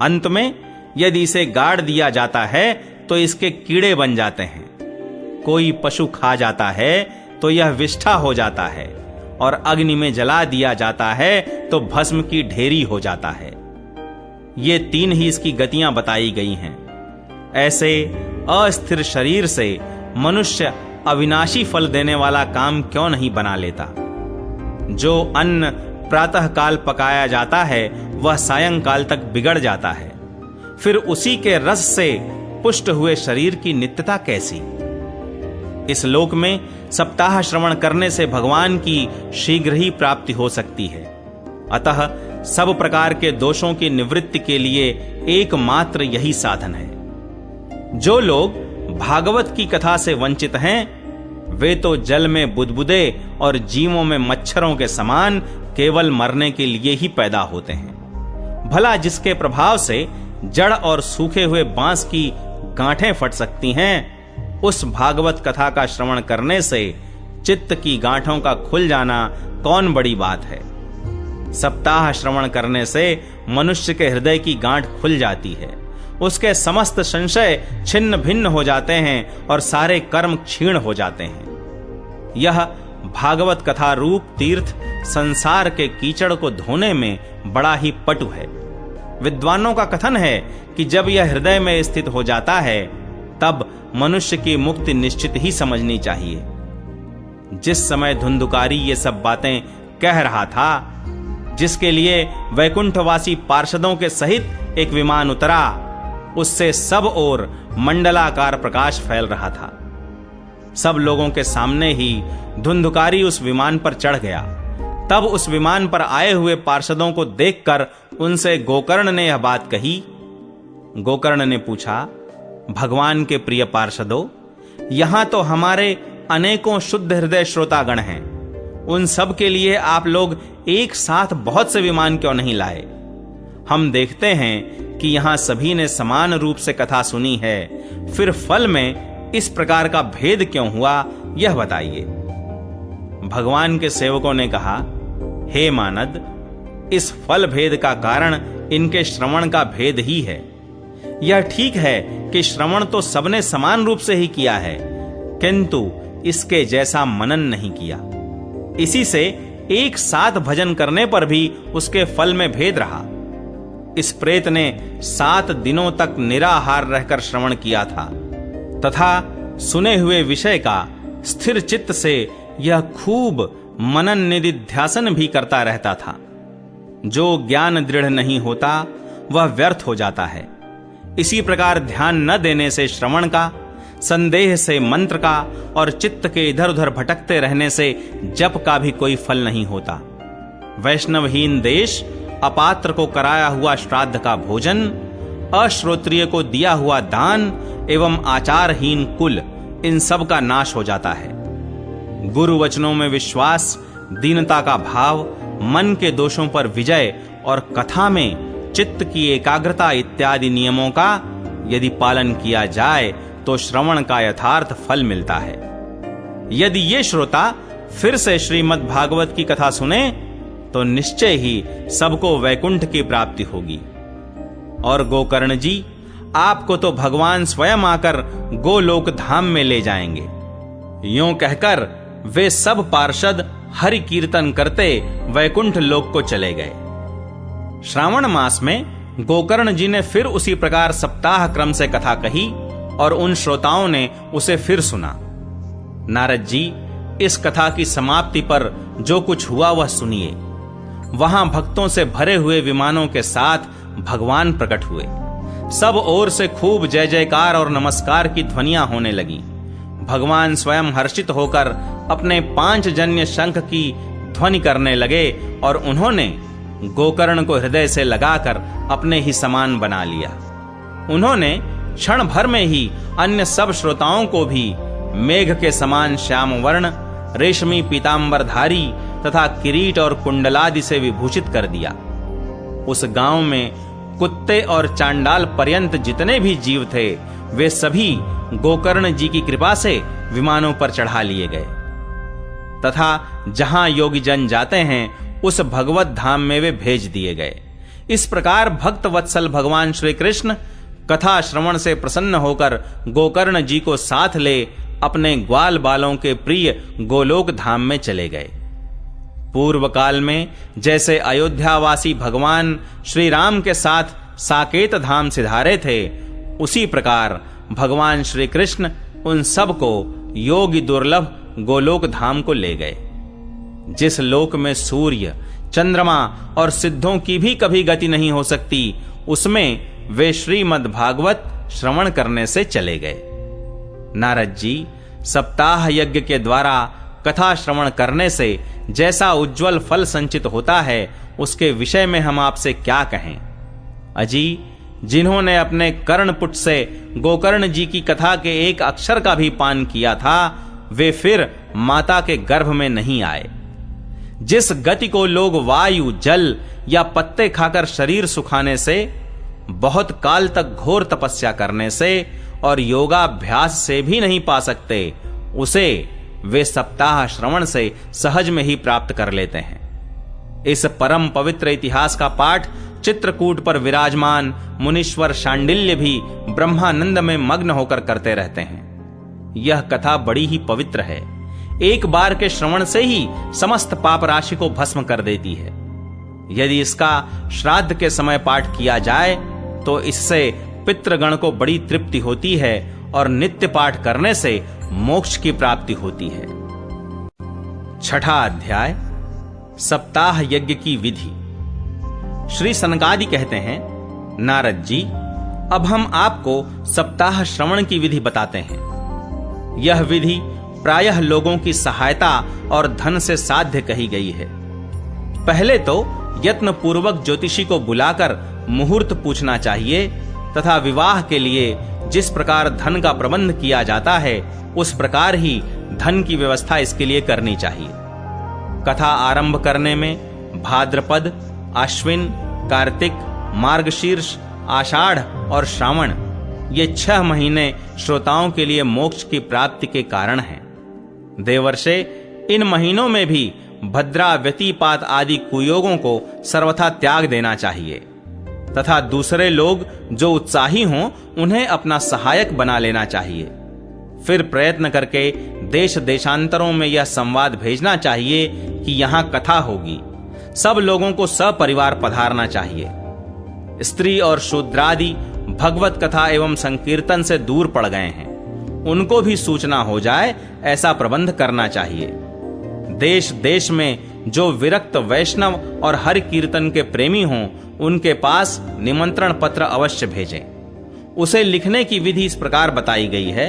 A: अंत में यदि इसे गाड़ दिया जाता है तो इसके कीड़े बन जाते हैं। कोई पशु खा जाता है तो यह विष्ठा हो जाता है, और अग्नि में जला दिया जाता है तो भस्म की ढेरी हो जाता है। ये तीन ही इसकी गतियां बताई गई हैं। ऐसे अस्थिर शरीर से मनुष्य अविनाशी फल देने वाला काम क्यों नहीं बना लेता। जो अन्न प्रातः काल पकाया जाता है वह सायंकाल तक बिगड़ जाता है, फिर उसी के रस से पुष्ट हुए शरीर की नित्यता कैसी। इस लोक में सप्ताह श्रवण करने से भगवान की शीघ्र ही प्राप्ति हो सकती है। अतः सब प्रकार के दोषों की निवृत्ति के लिए एकमात्र यही साधन है। जो लोग भागवत की कथा से वंचित हैं, वे तो जल में बुदबुदे और जीवों में मच्छरों के समान केवल मरने के लिए ही पैदा होते हैं। भला जिसके प्रभाव से जड़ और सूखे हुए बांस की गांठें फट सकती हैं, उस भागवत कथा का श्रवण करने से चित्त की गांठों का खुल जाना कौन बड़ी बात है। सप्ताह श्रवण करने से मनुष्य के हृदय की गांठ खुल जाती है, उसके समस्त संशय छिन्न भिन्न हो जाते हैं और सारे कर्म क्षीण हो जाते हैं। यह भागवत कथा रूप तीर्थ संसार के कीचड़ को धोने में बड़ा ही पटु है। विद्वानों का कथन है कि जब यह हृदय में स्थित हो जाता है, तब मनुष्य की मुक्ति निश्चित ही समझनी चाहिए। जिस समय धुंधुकारी ये सब बातें कह रहा था, जिसके लिए वैकुंठवासी पार्षदों के सहित एक विमान उतरा, उससे सब ओर मंडलाकार प्रकाश फैल रहा था। सब लोगों के सामने ही धुंधुकारी उस विमान पर चढ़ गया। तब उस विमान पर आए हुए पार्षदों को देखकर उनसे गोकर्ण ने यह बात कही। गोकर्ण ने पूछा, भगवान के प्रिय पार्षदों, यहां तो हमारे अनेकों शुद्ध हृदय श्रोतागण हैं। उन सब के लिए आप लोग एक साथ बहुत से विमान क्यों नहीं लाए? हम देखते हैं कि यहां सभी ने समान रूप से कथा सुनी है, फिर फल में इस प्रकार का भेद क्यों हुआ, यह बताइए। भगवान के सेवकों ने कहा, हे मानद, इस फल भेद का कारण इनके श्रवण का भेद ही है। यह ठीक है कि श्रवण तो सबने समान रूप से ही किया है, किंतु इसके जैसा मनन नहीं किया। इसी से एक साथ भजन करने पर भी उसके फल में भेद रहा। इस प्रेत ने 7 दिनों तक निराहार रहकर श्रवण किया था, तथा सुने हुए विषय का स्थिर चित्त से यह खूब मनन निधिध्यासन भी करता रहता था। जो ज्ञान दृढ़ नहीं होता वह व्यर्थ हो जाता है। इसी प्रकार ध्यान न देने से श्रवण का, संदेह से मंत्र का और चित्त के इधर उधर भटकते रहने से जप का भी कोई फल नहीं होता। वैष्णवहीन देश, अपात्र को कराया हुआ श्राद्ध का भोजन, अश्रोत्रिय को दिया हुआ दान एवं आचारहीन कुल, इन सब का नाश हो जाता है। गुरु वचनों में विश्वास, दीनता का भाव, मन के दोषों पर विजय और कथा में चित्त की एकाग्रता इत्यादि नियमों का यदि पालन किया जाए तो श्रवण का यथार्थ फल मिलता है। यदि ये श्रोता फिर से श्रीमद् भागवत की कथा सुने तो निश्चय ही सबको वैकुंठ की प्राप्ति होगी। और गोकर्ण जी, आपको तो भगवान स्वयं आकर गोलोक धाम में ले जाएंगे। यूं कहकर वे सब पार्षद हरि कीर्तन करते वैकुंठ लोक को चले गए। श्रावण मास में गोकर्ण जी ने फिर उसी प्रकार सप्ताह क्रम से कथा कही और उन श्रोताओं ने उसे फिर सुना। नारद जी, इस कथा की समाप्ति पर जो कुछ हुआ वह सुनिए। वहां भक्तों से भरे हुए विमानों के साथ भगवान प्रकट हुए। सब ओर से खूब जय जयकार और नमस्कार की ध्वनियां होने लगी। भगवान स्वयं हर्षित होकर अपने 5 जन्य शंख की ध्वनि करने लगे और उन्होंने गोकर्ण को हृदय से लगाकर अपने ही समान बना लिया। उन्होंने क्षण भर में ही अन्य सब श्रोताओं को भी मेघ के समान श्याम वर्ण, रेशमी पीतांबरधारी तथा किरीट और कुंडलादि से विभूषित कर दिया। उस गांव में कुत्ते और चांडाल पर्यंत जितने भी जीव थे वे सभी गोकर्ण जी की कृपा से विमानों पर चढ़ा लिए गए तथा जहां योगी जन जाते हैं उस भगवत धाम में वे भेज दिए गए। इस प्रकार भक्त वत्सल भगवान श्री कृष्ण कथा श्रवण से प्रसन्न होकर गोकर्ण जी को साथ ले अपने ग्वाल बालों के प्रिय गोलोक धाम में चले गए। पूर्व काल में जैसे अयोध्यावासी भगवान श्री राम के साथ साकेत धाम सिधारे थे, उसी प्रकार भगवान श्री कृष्ण उन सब को योगी दुर्लभ गोलोक धाम को ले गए। जिस लोक में सूर्य, चंद्रमा और सिद्धों की भी कभी गति नहीं हो सकती, उसमें वे श्रीमद् भागवत श्रवण करने से चले गए। नारद जी, सप्ताह यज्ञ के द्वारा कथा श्रवण करने से जैसा उज्जवल फल संचित होता है उसके विषय में हम आपसे क्या कहें। अजी, जिन्होंने अपने कर्णपुट से गोकर्ण जी की कथा के एक अक्षर का भी पान किया था, वे फिर माता के गर्भ में नहीं आए। जिस गति को लोग वायु, जल या पत्ते खाकर शरीर सुखाने से, बहुत काल तक घोर तपस्या करने से और योगाभ्यास से भी नहीं पा सकते, उसे वे सप्ताह श्रवण से सहज में ही प्राप्त कर लेते हैं। इस परम पवित्र इतिहास का पाठ चित्रकूट पर विराजमान मुनीश्वर शांडिल्य भी ब्रह्मानंद में मग्न होकर करते रहते हैं। यह कथा बड़ी ही पवित्र है। एक बार के श्रवण से ही समस्त पाप राशि को भस्म कर देती है। यदि इसका श्राद्ध के समय पाठ किया जाए तो इससे पितृगण को बड़ी तृप्ति होती है और नित्य पाठ करने से मोक्ष की प्राप्ति होती है। 6ठा अध्याय, सप्ताह यज्ञ की विधि। श्री सनकादि कहते हैं, नारद जी, अब हम आपको सप्ताह श्रवण की विधि बताते हैं। यह विधि प्रायः लोगों की सहायता और धन से साध्य कही गई है। पहले तो यत्न पूर्वक ज्योतिषी को बुलाकर मुहूर्त पूछना चाहिए तथा विवाह के लिए जिस प्रकार धन का प्रबंध किया जाता है उस प्रकार ही धन की व्यवस्था इसके लिए करनी चाहिए। कथा आरंभ करने में भाद्रपद, आश्विन, कार्तिक, मार्गशीर्ष, आषाढ़ और श्रावण ये 6 महीने श्रोताओं के लिए मोक्ष की प्राप्ति के कारण हैं। देवर्षे, इन महीनों में भी भद्रा, व्यतिपात आदि कुयोगों को सर्वथा त्याग देना चाहिए तथा दूसरे लोग जो उत्साही हों उन्हें अपना सहायक बना लेना चाहिए। फिर प्रयत्न करके देश देशांतरों में यह संवाद भेजना चाहिए कि यहाँ कथा होगी। सब लोगों को सपरिवार पधारना चाहिए। स्त्री और शूद्रादि भगवत कथा एवं संकीर्तन से दूर पड़ गए हैं, उनको भी सूचना हो जाए ऐसा प्रबंध करना चाहिए। देश देश में जो विरक्त वैष्णव और हरि कीर्तन के प्रेमी हों उनके पास निमंत्रण पत्र अवश्य भेजें। उसे लिखने की विधि इस प्रकार बताई गई है।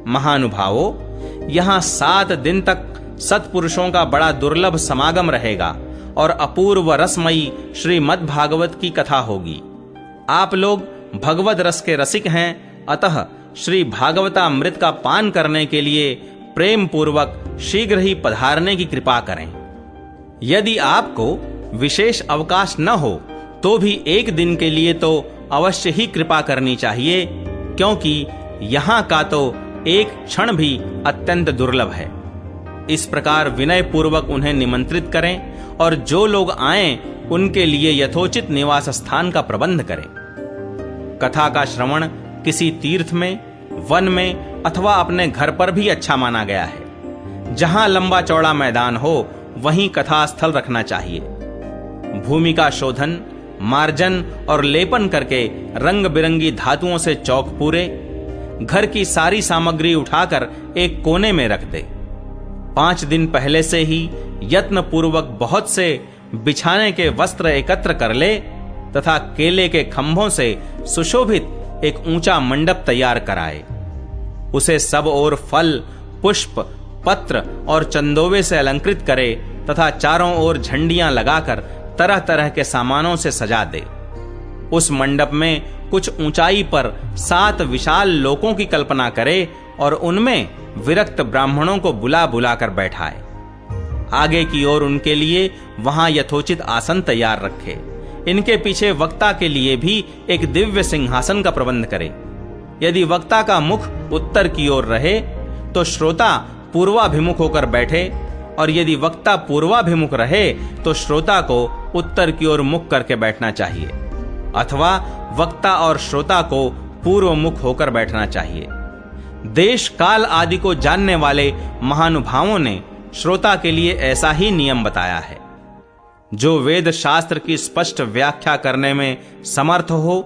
A: महानुभावों, यहां 7 दिन तक सत्पुरुषों का बड़ा दुर्लभ समागम रहेगा और अपूर्व रसमयी श्रीमद् भागवत की कथा होगी। आप लोग भगवद रस के रसिक हैं, अतः श्री भागवतामृत का पान करने के लिए प्रेम पूर्वक शीघ्र ही पधारने की कृपा करें। यदि आपको विशेष अवकाश न हो तो भी 1 दिन के लिए तो अवश्य ही कृपा करनी चाहिए, क्योंकि यहां का तो एक क्षण भी अत्यंत दुर्लभ है। इस प्रकार विनय पूर्वक उन्हें निमंत्रित करें और जो लोग आएं उनके लिए यथोचित निवास स्थान का प्रबंध करें। कथा का श्रवण किसी तीर्थ में, वन में अथवा अपने घर पर भी अच्छा माना गया है। जहां लंबा चौड़ा मैदान हो वहीं कथा स्थल रखना चाहिए। भूमि का शोधन, मार्जन और लेपन करके रंग बिरंगी धातुओं से चौक पूरे, घर की सारी सामग्री उठाकर एक कोने में रख दे। 5 दिन पहले से ही यत्न पूर्वक बहुत से बिछाने के वस्त्र एकत्र कर ले तथा केले के खंभों से सुशोभित एक ऊंचा मंडप तैयार कराए। उसे सब ओर फल, पुष्प, पत्र और चंदोवे से अलंकृत करे तथा चारों ओर झंडियां लगाकर तरह तरह के सामानों से सजा दे। उस मंडप में कुछ ऊंचाई पर 7 विशाल लोकों की कल्पना करे और उनमें विरक्त ब्राह्मणों को बुला बुलाकर बैठाए। आगे की ओर उनके लिए वहां यथोचित आसन तैयार रखे। इनके पीछे वक्ता के लिए भी एक दिव्य सिंहासन का प्रबंध करे। यदि वक्ता का मुख उत्तर की ओर रहे तो श्रोता पूर्वाभिमुख होकर बैठे, और यदि वक्ता पूर्वाभिमुख रहे तो श्रोता को उत्तर की ओर मुख करके बैठना चाहिए, अथवा वक्ता और श्रोता को पूर्व मुख होकर बैठना चाहिए। देश काल आदि को जानने वाले महानुभावों ने श्रोता के लिए ऐसा ही नियम बताया है। जो वेद शास्त्र की स्पष्ट व्याख्या करने में समर्थ हो,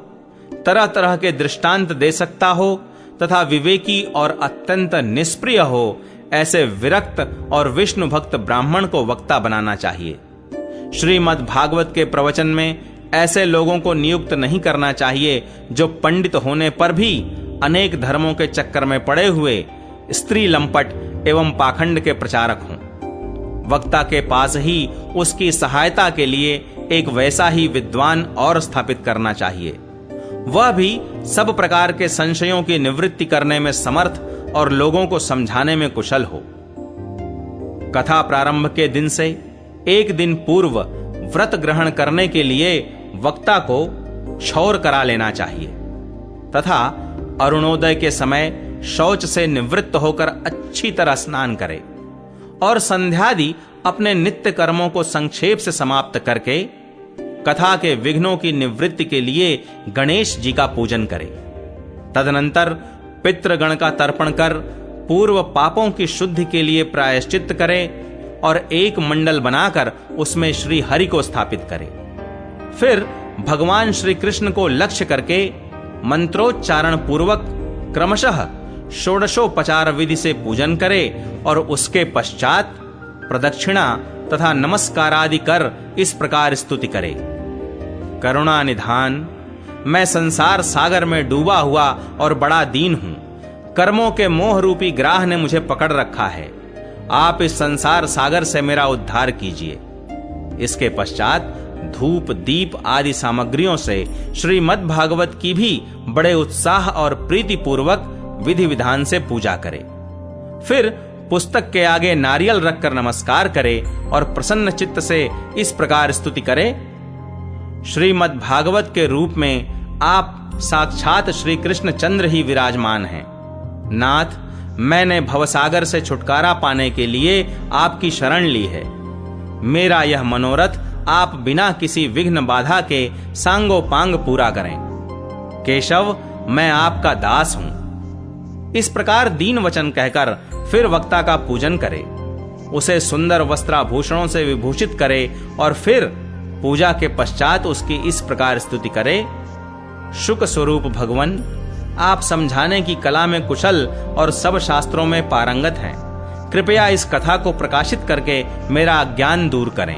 A: तरह तरह के दृष्टांत दे सकता हो तथा विवेकी और अत्यंत निष्प्रिय हो, ऐसे विरक्त और विष्णु भक्त ब्राह्मण को वक्ता बनाना चाहिए। श्रीमद् भागवत के प्रवचन में ऐसे लोगों को नियुक्त नहीं करना चाहिए जो पंडित होने पर भी अनेक धर्मों के चक्कर में पड़े हुए स्त्री लंपट एवं पाखंड के प्रचारक हों। वक्ता के पास ही उसकी सहायता के लिए एक वैसा ही विद्वान और स्थापित करना चाहिए। वह भी सब प्रकार के संशयों की निवृत्ति करने में समर्थ और लोगों को समझाने में कुशल हो। कथा प्रारंभ के दिन से एक दिन पूर्व व्रत ग्रहण करने के लिए वक्ता को क्षौर करा लेना चाहिए तथा अरुणोदय के समय शौच से निवृत्त होकर अच्छी तरह स्नान करे और संध्यादि अपने नित्य कर्मों को संक्षेप से समाप्त करके कथा के विघ्नों की निवृत्ति के लिए गणेश जी का पूजन करे। तदनंतर पितृगण का तर्पण कर पूर्व पापों की शुद्धि के लिए प्रायश्चित्त करे और एक मंडल बनाकर उसमें श्री हरि को स्थापित करे। फिर भगवान श्री कृष्ण को लक्ष्य करके मंत्रोच्चारण पूर्वक क्रमशः षोडशोपचार विधि से पूजन करे और उसके पश्चात प्रदक्षिणा तथा नमस्कार आदि कर इस प्रकार स्तुति करे। करुणा निधान, मैं संसार सागर में डूबा हुआ और बड़ा दीन हूं। कर्मों के मोह रूपी ग्राह ने मुझे पकड़ रखा है। आप इस संसार सागर से मेरा उद्धार कीजिए। इसके पश्चात धूप, दीप आदि सामग्रियों से श्रीमद् भागवत की भी बड़े उत्साह और प्रीति पूर्वक विधि विधान से पूजा करे। फिर पुस्तक के आगे नारियल रखकर नमस्कार करे और प्रसन्न चित्त से इस प्रकार स्तुति करे। श्रीमद् भागवत के रूप में आप साक्षात श्री कृष्ण चंद्र ही विराजमान हैं। नाथ, मैंने भवसागर से छुटकारा पाने के लिए आपकी शरण ली है। मेरा यह मनोरथ आप बिना किसी विघ्न बाधा के सांगोपांग पूरा करें। केशव, मैं आपका दास हूं। इस प्रकार दीन वचन कहकर फिर वक्ता का पूजन करे, उसे सुंदर वस्त्राभूषणों से विभूषित करे और फिर पूजा के पश्चात उसकी इस प्रकार स्तुति करे। शुक स्वरूप भगवन, आप समझाने की कला में कुशल और सब शास्त्रों में पारंगत हैं। कृपया इस कथा को प्रकाशित करके मेरा अज्ञान दूर करें।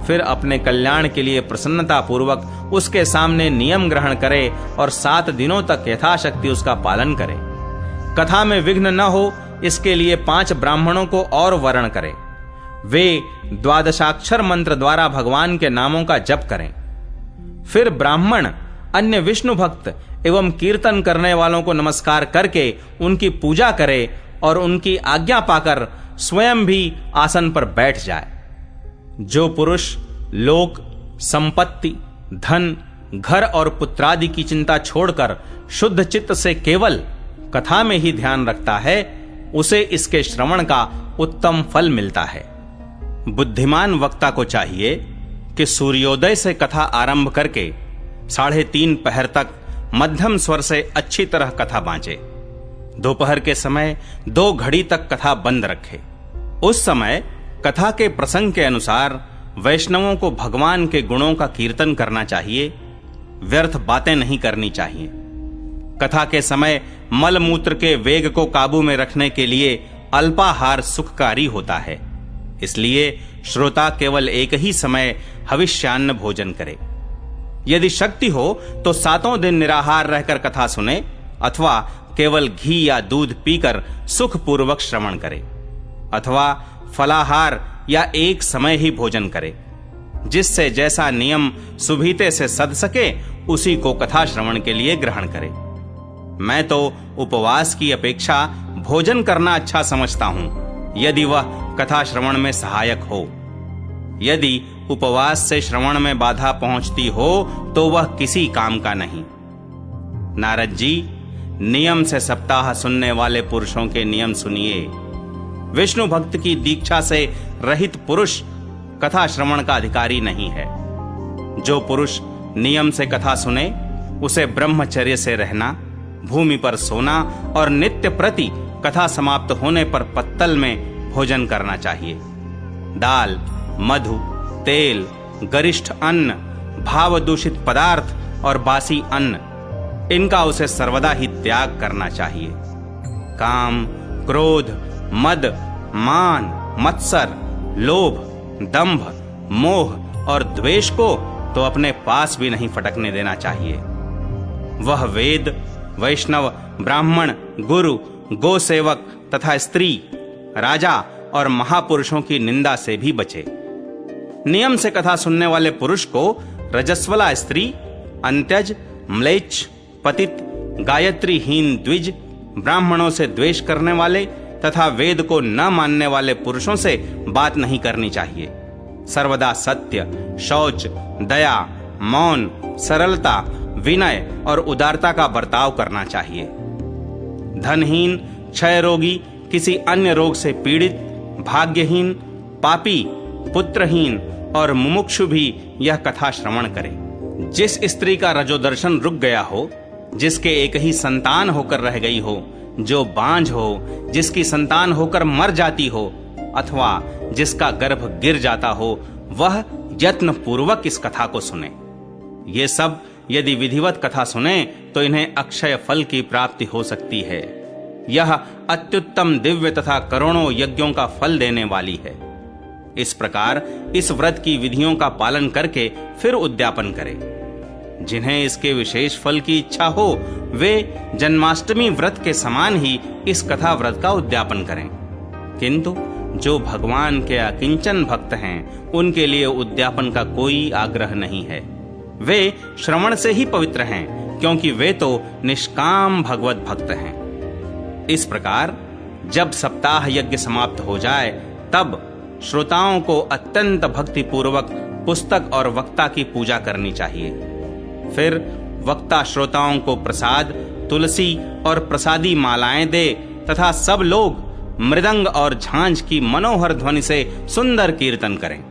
A: फिर अपने कल्याण के लिए प्रसन्नता पूर्वक उसके सामने नियम ग्रहण करे और 7 दिनों तक यथाशक्ति उसका पालन करे। कथा में विघ्न न हो इसके लिए 5 ब्राह्मणों को और वर्ण करे। वे 12 मंत्र द्वारा भगवान के नामों का जप करें। फिर ब्राह्मण अन्य विष्णु भक्त एवं कीर्तन करने वालों को नमस्कार करके उनकी पूजा करे और उनकी आज्ञा पाकर स्वयं भी आसन पर बैठ जाए। जो पुरुष लोक, संपत्ति, धन, घर और पुत्रादि की चिंता छोड़कर शुद्ध चित्त से केवल कथा में ही ध्यान रखता है, उसे इसके श्रवण का उत्तम फल मिलता है। बुद्धिमान वक्ता को चाहिए कि सूर्योदय से कथा आरंभ करके 3:30 पहर तक मध्यम स्वर से अच्छी तरह कथा बांचे। दोपहर के समय 2 घड़ी तक कथा बंद रखे। उस समय कथा के प्रसंग के अनुसार वैष्णवों को भगवान के गुणों का कीर्तन करना चाहिए, व्यर्थ बातें नहीं करनी चाहिए। कथा के समय मल मूत्र के वेग को काबू में रखने के लिए अल्पाहार सुखकारी होता है, इसलिए श्रोता केवल एक ही समय हविष्यान्न भोजन करे। यदि शक्ति हो तो 7 दिन निराहार रहकर कथा सुने अथवा केवल घी या दूध पीकर सुखपूर्वक श्रवण करे, अथवा फलाहार या एक समय ही भोजन करे। जिससे जैसा नियम सुभीते से सध सके उसी को कथा श्रवण के लिए ग्रहण करे। मैं तो उपवास की अपेक्षा भोजन करना अच्छा समझता हूं, यदि वह कथा श्रवण में सहायक हो। यदि उपवास से श्रवण में बाधा पहुंचती हो तो वह किसी काम का नहीं। नारद जी, नियम से सप्ताह सुनने वाले पुरुषों के नियम सुनिए। विष्णु भक्त की दीक्षा से रहित पुरुष कथा श्रवण का अधिकारी नहीं है। जो पुरुष नियम से कथा सुने उसे ब्रह्मचर्य से रहना, भूमि पर सोना और नित्य प्रति कथा समाप्त होने पर पत्तल में भोजन करना चाहिए। दाल, मधु, तेल, गरिष्ठ अन्न, भाव दूषित पदार्थ और बासी अन्न, इनका उसे सर्वदा ही त्याग करना चाहिए। काम, क्रोध, मद, मान, मत्सर, लोभ, दंभ, मोह और द्वेष को तो अपने पास भी नहीं फटकने देना चाहिए। वह वेद, वैष्णव, ब्राह्मण, गुरु, गोसेवक तथा स्त्री, राजा और महापुरुषों की निंदा से भी बचे। नियम से कथा सुनने वाले पुरुष को रजस्वला स्त्री, अंत्यज, म्लेच्छ, पतित, गायत्रीहीन द्विज, ब्राह्मणों से द्वेष करने वाले तथा वेद को न मानने वाले पुरुषों से बात नहीं करनी चाहिए। सर्वदा सत्य, शौच, दया, मौन, सरलता, विनय और उदारता का बर्ताव करना चाहिए। धनहीन, क्षय रोगी, किसी अन्य रोग से पीड़ित, भाग्यहीन, पापी, पुत्रहीन और मुमुक्षु भी यह कथा श्रवण करे। जिस स्त्री का रजोदर्शन रुक गया हो, जिसके एक ही संतान होकर रह गई हो, जो बांझ हो, जिसकी संतान होकर मर जाती हो अथवा जिसका गर्भ गिर जाता हो, वह यत्न पूर्वक इस कथा को सुने। ये सब यदि विधिवत कथा सुने तो इन्हें अक्षय फल की प्राप्ति हो सकती है। यह अत्युत्तम दिव्य तथा करोड़ों यज्ञों का फल देने वाली है। इस प्रकार इस व्रत की विधियों का पालन करके फिर उद्यापन करें। जिन्हें इसके विशेष फल की इच्छा हो वे जन्माष्टमी व्रत के समान ही इस कथा व्रत का उद्यापन करें। किंतु जो भगवान के अकिंचन भक्त हैं उनके लिए उद्यापन का कोई आग्रह नहीं है। वे श्रवण से ही पवित्र हैं, क्योंकि वे तो निष्काम भगवत भक्त हैं। इस प्रकार जब सप्ताह यज्ञ समाप्त हो जाए तब श्रोताओं को अत्यंत भक्ति पूर्वक पुस्तक और वक्ता की पूजा करनी चाहिए। फिर वक्ता श्रोताओं को प्रसाद, तुलसी और प्रसादी मालाएं दे तथा सब लोग मृदंग और झांझ की मनोहर ध्वनि से सुंदर कीर्तन करें।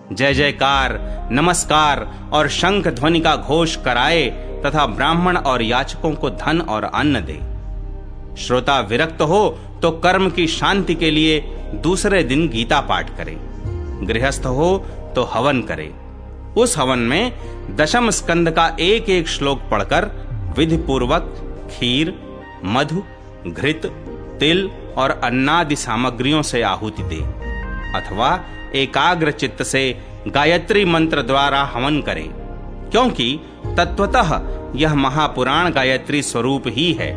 A: जय जयकार, नमस्कार और शंख ध्वनि का घोष कराए तथा ब्राह्मण और याचकों को धन और अन्न दे। श्रोता विरक्त हो तो कर्म की शांति के लिए दूसरे दिन गीता पाठ करे। गृहस्थ हो तो हवन करे। उस हवन में दशम स्कंद का एक एक श्लोक पढ़कर विधि पूर्वक खीर, मधु, घृत, तिल और अन्नादि सामग्रियों से आहुति दे अथवा एकाग्र चित्त से गायत्री मंत्र द्वारा हवन करे, क्योंकि तत्वतः यह महापुराण गायत्री स्वरूप ही है।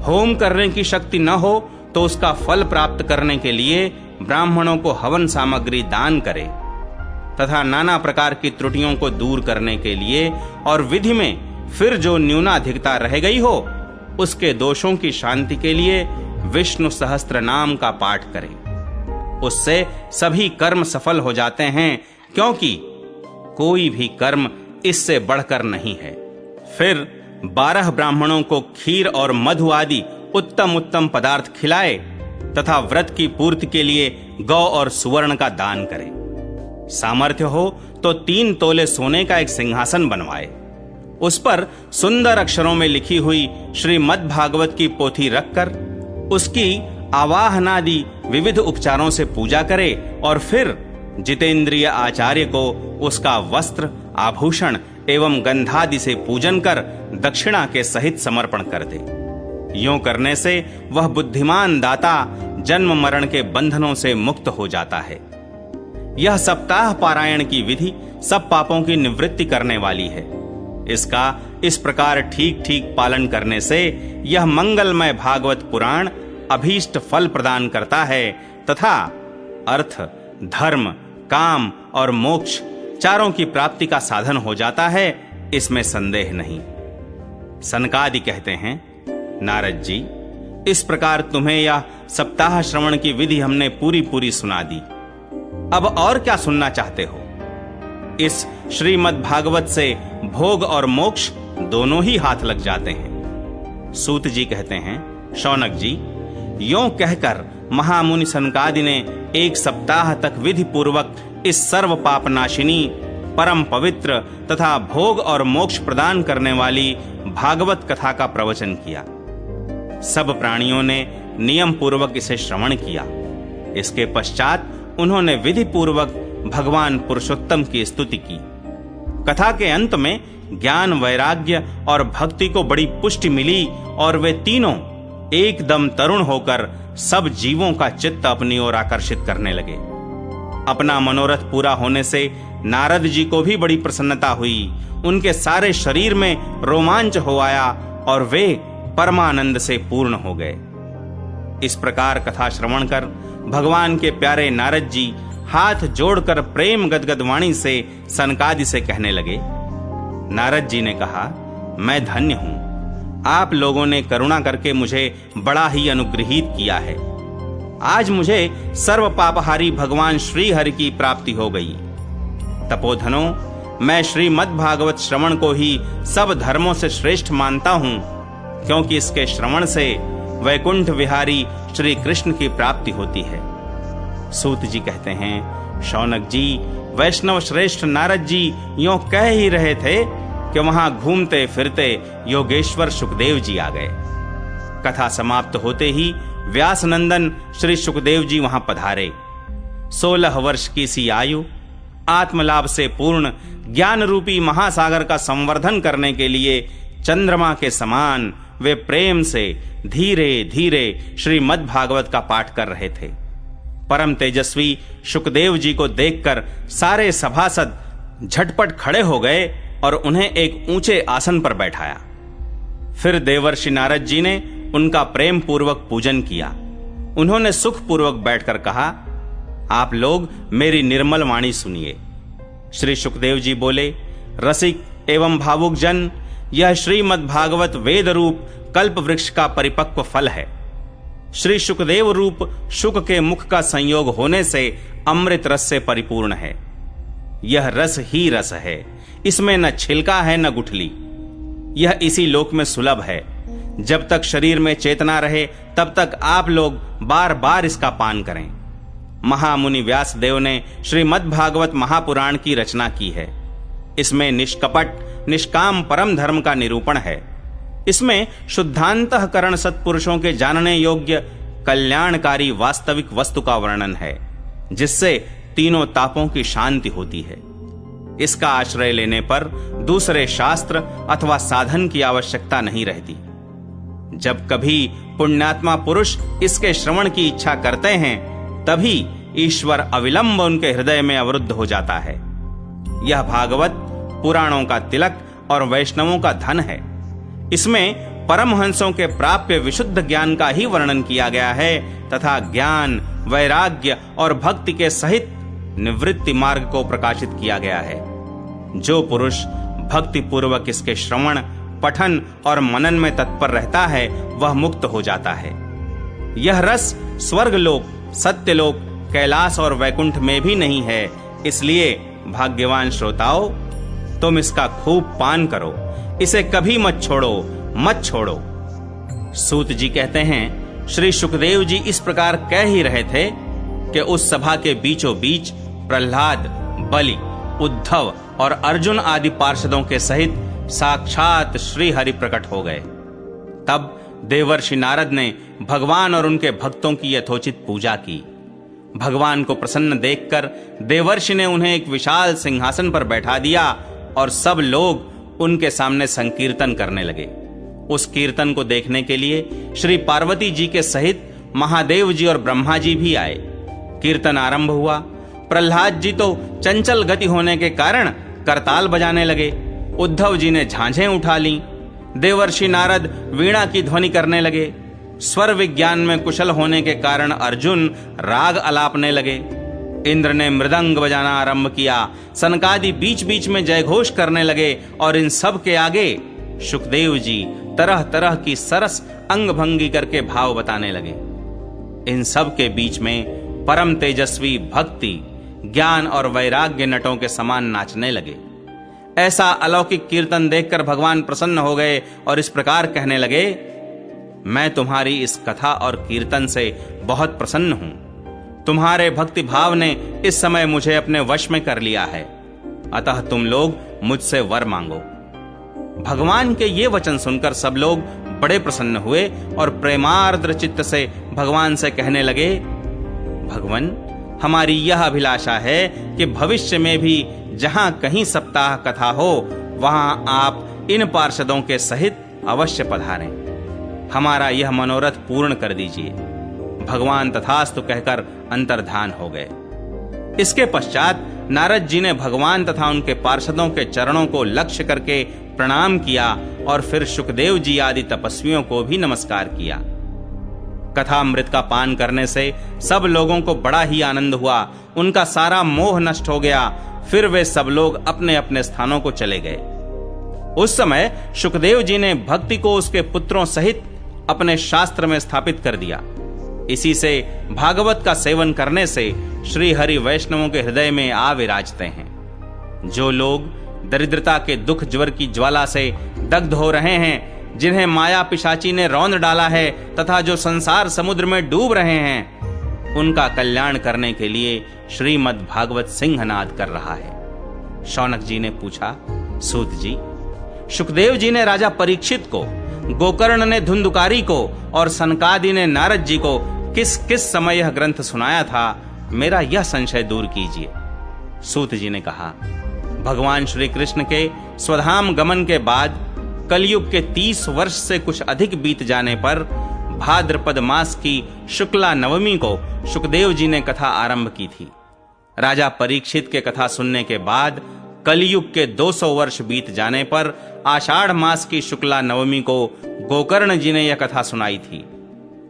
A: होम करने की शक्ति न हो तो उसका फल प्राप्त करने के लिए ब्राह्मणों को हवन सामग्री दान करे तथा नाना प्रकार की त्रुटियों को दूर करने के लिए और विधि में फिर जो न्यूनाधिकता रह गई हो उसके दोषों की शांति के लिए विष्णु सहस्त्र नाम का पाठ करें। उससे सभी कर्म सफल हो जाते हैं, क्योंकि कोई भी कर्म इससे बढ़कर नहीं है। फिर 12 ब्राह्मणों को खीर और मधु आदि उत्तम उत्तम पदार्थ खिलाए तथा व्रत की पूर्ति के लिए गौ और सुवर्ण का दान करे। सामर्थ्य हो तो 3 तोले सोने का एक सिंहासन बनवाए, उस पर सुंदर अक्षरों में लिखी हुई श्रीमद् भागवत की पोथी रखकर उसकी आवाहनादि विविध उपचारों से पूजा करे और फिर जितेंद्रिय आचार्य को उसका वस्त्र, आभूषण एवं गंधादि से पूजन कर दक्षिणा के सहित समर्पण कर दे। यूं करने से वह बुद्धिमान दाता जन्म मरण के बंधनों से मुक्त हो जाता है। यह सप्ताह पारायण की विधि सब पापों की निवृत्ति करने वाली है। इसका इस प्रकार ठीक ठीक पालन करने से यह मंगलमय भागवत पुराण अभीष्ट फल प्रदान करता है तथा अर्थ, धर्म, काम और मोक्ष चारों की प्राप्ति का साधन हो जाता है, इसमें संदेह नहीं। सनकादि कहते हैं, नारद जी, इस प्रकार तुम्हें यह सप्ताह श्रवण की विधि हमने पूरी पूरी सुना दी। अब और क्या सुनना चाहते हो? इस श्रीमद् भागवत से भोग और मोक्ष दोनों ही हाथ लग जाते हैं। सूत जी कहते हैं, शौनक जी, यों कहकर महामुनि सनकादि ने 1 सप्ताह तक विधि पूर्वक इस सर्व पापनाशिनी, परम पवित्र तथा भोग और मोक्ष प्रदान करने वाली भागवत कथा का प्रवचन किया। सब प्राणियों ने नियम पूर्वक इसे श्रवण किया। इसके पश्चात उन्होंने विधि पूर्वक भगवान पुरुषोत्तम की स्तुति की। कथा के अंत में ज्ञान, वैराग्य और भक्ति को बड़ी पुष्टि मिली और वे तीनों एकदम तरुण होकर सब जीवों का चित्त अपनी ओर आकर्षित करने लगे। अपना मनोरथ पूरा होने से नारद जी को भी बड़ी प्रसन्नता हुई। उनके सारे शरीर में रोमांच हो आया और वे परमानंद से पूर्ण हो गए। इस प्रकार कथा श्रवण कर भगवान के प्यारे नारद जी हाथ जोड़कर प्रेम गदगद वाणी से सनकादि से कहने लगे। नारद जी ने कहा, मैं धन्य हूं, आप लोगों ने करुणा करके मुझे बड़ा ही अनुग्रहित किया है। आज मुझे सर्व पापहारी भगवान श्री हरि की प्राप्ति हो गई। तपोधनों, मैं श्रीमद् भागवत श्रवण को ही सब धर्मों से श्रेष्ठ मानता हूं, क्योंकि इसके श्रवण से वैकुंठ विहारी श्री कृष्ण की प्राप्ति होती है। सूत जी कहते हैं, शौनक जी, वैष्णव श्रेष्ठ नारद जी यों कह ही रहे थे कि वहां घूमते फिरते योगेश्वर सुखदेव जी आ गए। कथा समाप्त होते ही व्यास नंदन श्री सुखदेव जी वहां पधारे। 16 वर्ष की सी आयु, आत्मलाभ से पूर्ण ज्ञान रूपी महासागर का संवर्धन करने के लिए चंद्रमा के समान वे प्रेम से धीरे धीरे श्रीमद् भागवत का पाठ कर रहे थे। परम तेजस्वी सुखदेव जी को देखकर सारे सभासद झटपट खड़े हो गए और उन्हें एक ऊंचे आसन पर बैठाया। फिर देवर्षि नारद जी ने उनका प्रेम पूर्वक पूजन किया। उन्होंने सुख पूर्वक बैठकर कहा, आप लोग मेरी निर्मल वाणी सुनिए। श्री सुखदेव जी बोले, रसिक एवं भावुक जन, यह श्रीमद् भागवत वेद रूप कल्प वृक्ष का परिपक्व फल है। श्री सुखदेव रूप शुक के मुख का संयोग होने से अमृत रस से परिपूर्ण है। यह रस ही रस है, इसमें न छिलका है न गुठली। यह इसी लोक में सुलभ है। जब तक शरीर में चेतना रहे तब तक आप लोग बार बार इसका पान करें। महामुनि व्यास देव ने श्रीमद् भागवत महापुराण की रचना की है। इसमें निष्कपट निष्काम परम धर्म का निरूपण है। इसमें शुद्धांतःकरण सत्पुरुषों के जानने योग्य कल्याणकारी वास्तविक वस्तु का वर्णन है, जिससे तीनों तापों की शांति होती है। इसका आश्रय लेने पर दूसरे शास्त्र अथवा साधन की आवश्यकता नहीं रहती। जब कभी पुण्यात्मा पुरुष इसके श्रवण की इच्छा करते हैं, तभी ईश्वर अविलंब उनके हृदय में अवरुद्ध हो जाता है। यह भागवत पुराणों का तिलक और वैष्णवों का धन है। इसमें परमहंसों के प्राप्य विशुद्ध ज्ञान का ही वर्णन किया गया है तथा ज्ञान, वैराग्य और भक्ति के सहित निवृत्ति मार्ग को प्रकाशित किया गया है। जो पुरुष भक्ति पूर्वक इसके श्रवण, पठन और मनन में तत्पर रहता है, वह मुक्त हो जाता है। यह रस स्वर्गलोक, सत्यलोक, कैलाश और वैकुंठ में भी नहीं है। इसलिए भाग्यवान श्रोताओं, तुम इसका खूब पान करो। इसे कभी मत छोड़ो, मत छोड़ो। सूत जी कहते हैं, श्री सुखदेव जी इस प्रकार कह ही रहे थे कि उस सभा के बीचों बीच प्रहलाद, बलि, उद्धव और अर्जुन आदि पार्षदों के सहित साक्षात श्री हरि प्रकट हो गए। तब देवर्षि नारद ने भगवान और उनके भक्तों की यथोचित पूजा की। भगवान को प्रसन्न देखकर देवर्षि ने उन्हें एक विशाल सिंहासन पर बैठा दिया और सब लोग उनके सामने संकीर्तन करने लगे। उस कीर्तन को देखने के लिए श्री पार्वती जी के सहित महादेव जी और ब्रह्मा जी भी आए। कीर्तन आरंभ हुआ। प्रहलाद जी तो चंचल गति होने के कारण करताल बजाने लगे। उद्धव जी ने झांझें उठा लीं। देवर्षि नारद वीणा की ध्वनि करने लगे। स्वर विज्ञान में कुशल होने के कारण अर्जुन राग अलापने लगे। इंद्र ने मृदंग बजाना आरंभ किया। सनकादि बीच बीच में जयघोष करने लगे और इन सब के आगे सुखदेव जी तरह तरह की सरस अंग भंगी करके भाव बताने लगे। इन सब के बीच में परम तेजस्वी भक्ति, ज्ञान और वैराग्य नटों के समान नाचने लगे। ऐसा अलौकिक कीर्तन देखकर भगवान प्रसन्न हो गए और इस प्रकार कहने लगे, मैं तुम्हारी इस कथा और कीर्तन से बहुत प्रसन्न हूं। तुम्हारे भक्ति भाव ने इस समय मुझे अपने वश में कर लिया है, अतः तुम लोग मुझसे वर मांगो। भगवान के ये वचन सुनकर सब लोग बड़े प्रसन्न हुए और प्रेमार्द्र चित्त से भगवान से कहने लगे, भगवान, हमारी यह अभिलाषा है कि भविष्य में भी जहां कहीं सप्ताह कथा हो वहां आप इन पार्षदों के सहित अवश्य पधारें। हमारा यह मनोरथ पूर्ण कर दीजिए। भगवान तथास्तु कहकर अंतर्धान हो गए। इसके पश्चात नारद जी ने भगवान तथा उनके पार्षदों के चरणों को लक्ष्य करके प्रणाम किया और फिर सुखदेव जी आदि तपस्वियों को भी नमस्कार किया। कथामृत का पान करने से सब लोगों को बड़ा ही आनंद हुआ। उनका सारा मोह नष्ट हो गया। फिर वे सब लोग अपने अपने स्थानों को चले गए। उस समय सुखदेव जी ने भक्ति को उसके पुत्रों सहित अपने शास्त्र में स्थापित कर दिया। इसी से भागवत का सेवन करने से श्री हरि वैष्णवों के हृदय में आ विराजते हैं। जो लोग दरिद्रता के दुख ज्वर की ज्वाला से दग्ध हो रहे हैं, जिन्हें माया पिशाची ने रौंद डाला है तथा जो संसार समुद्र में डूब रहे हैं, उनका कल्याण करने के लिए श्रीमद् भागवत सिंहनाद कर रहा है। शौनक जी ने पूछा, सूत जी, सुखदेव जी ने राजा परीक्षित को, गोकर्ण ने धुंधुकारी को और सनकादि ने नारद जी को किस किस समय यह ग्रंथ सुनाया था, मेरा यह संशय दूर कीजिए। सूत जी ने कहा, भगवान श्री कृष्ण के स्वधाम गमन के बाद कलयुग के 30 वर्ष से कुछ अधिक बीत जाने पर भाद्रपद मास की शुक्ला नवमी को सुखदेव जी ने कथा आरंभ की थी। राजा परीक्षित के कथा सुनने के बाद कलयुग के 200 वर्ष बीत जाने पर आषाढ़ मास की शुक्ला नवमी को गोकर्ण जी ने यह कथा सुनाई थी।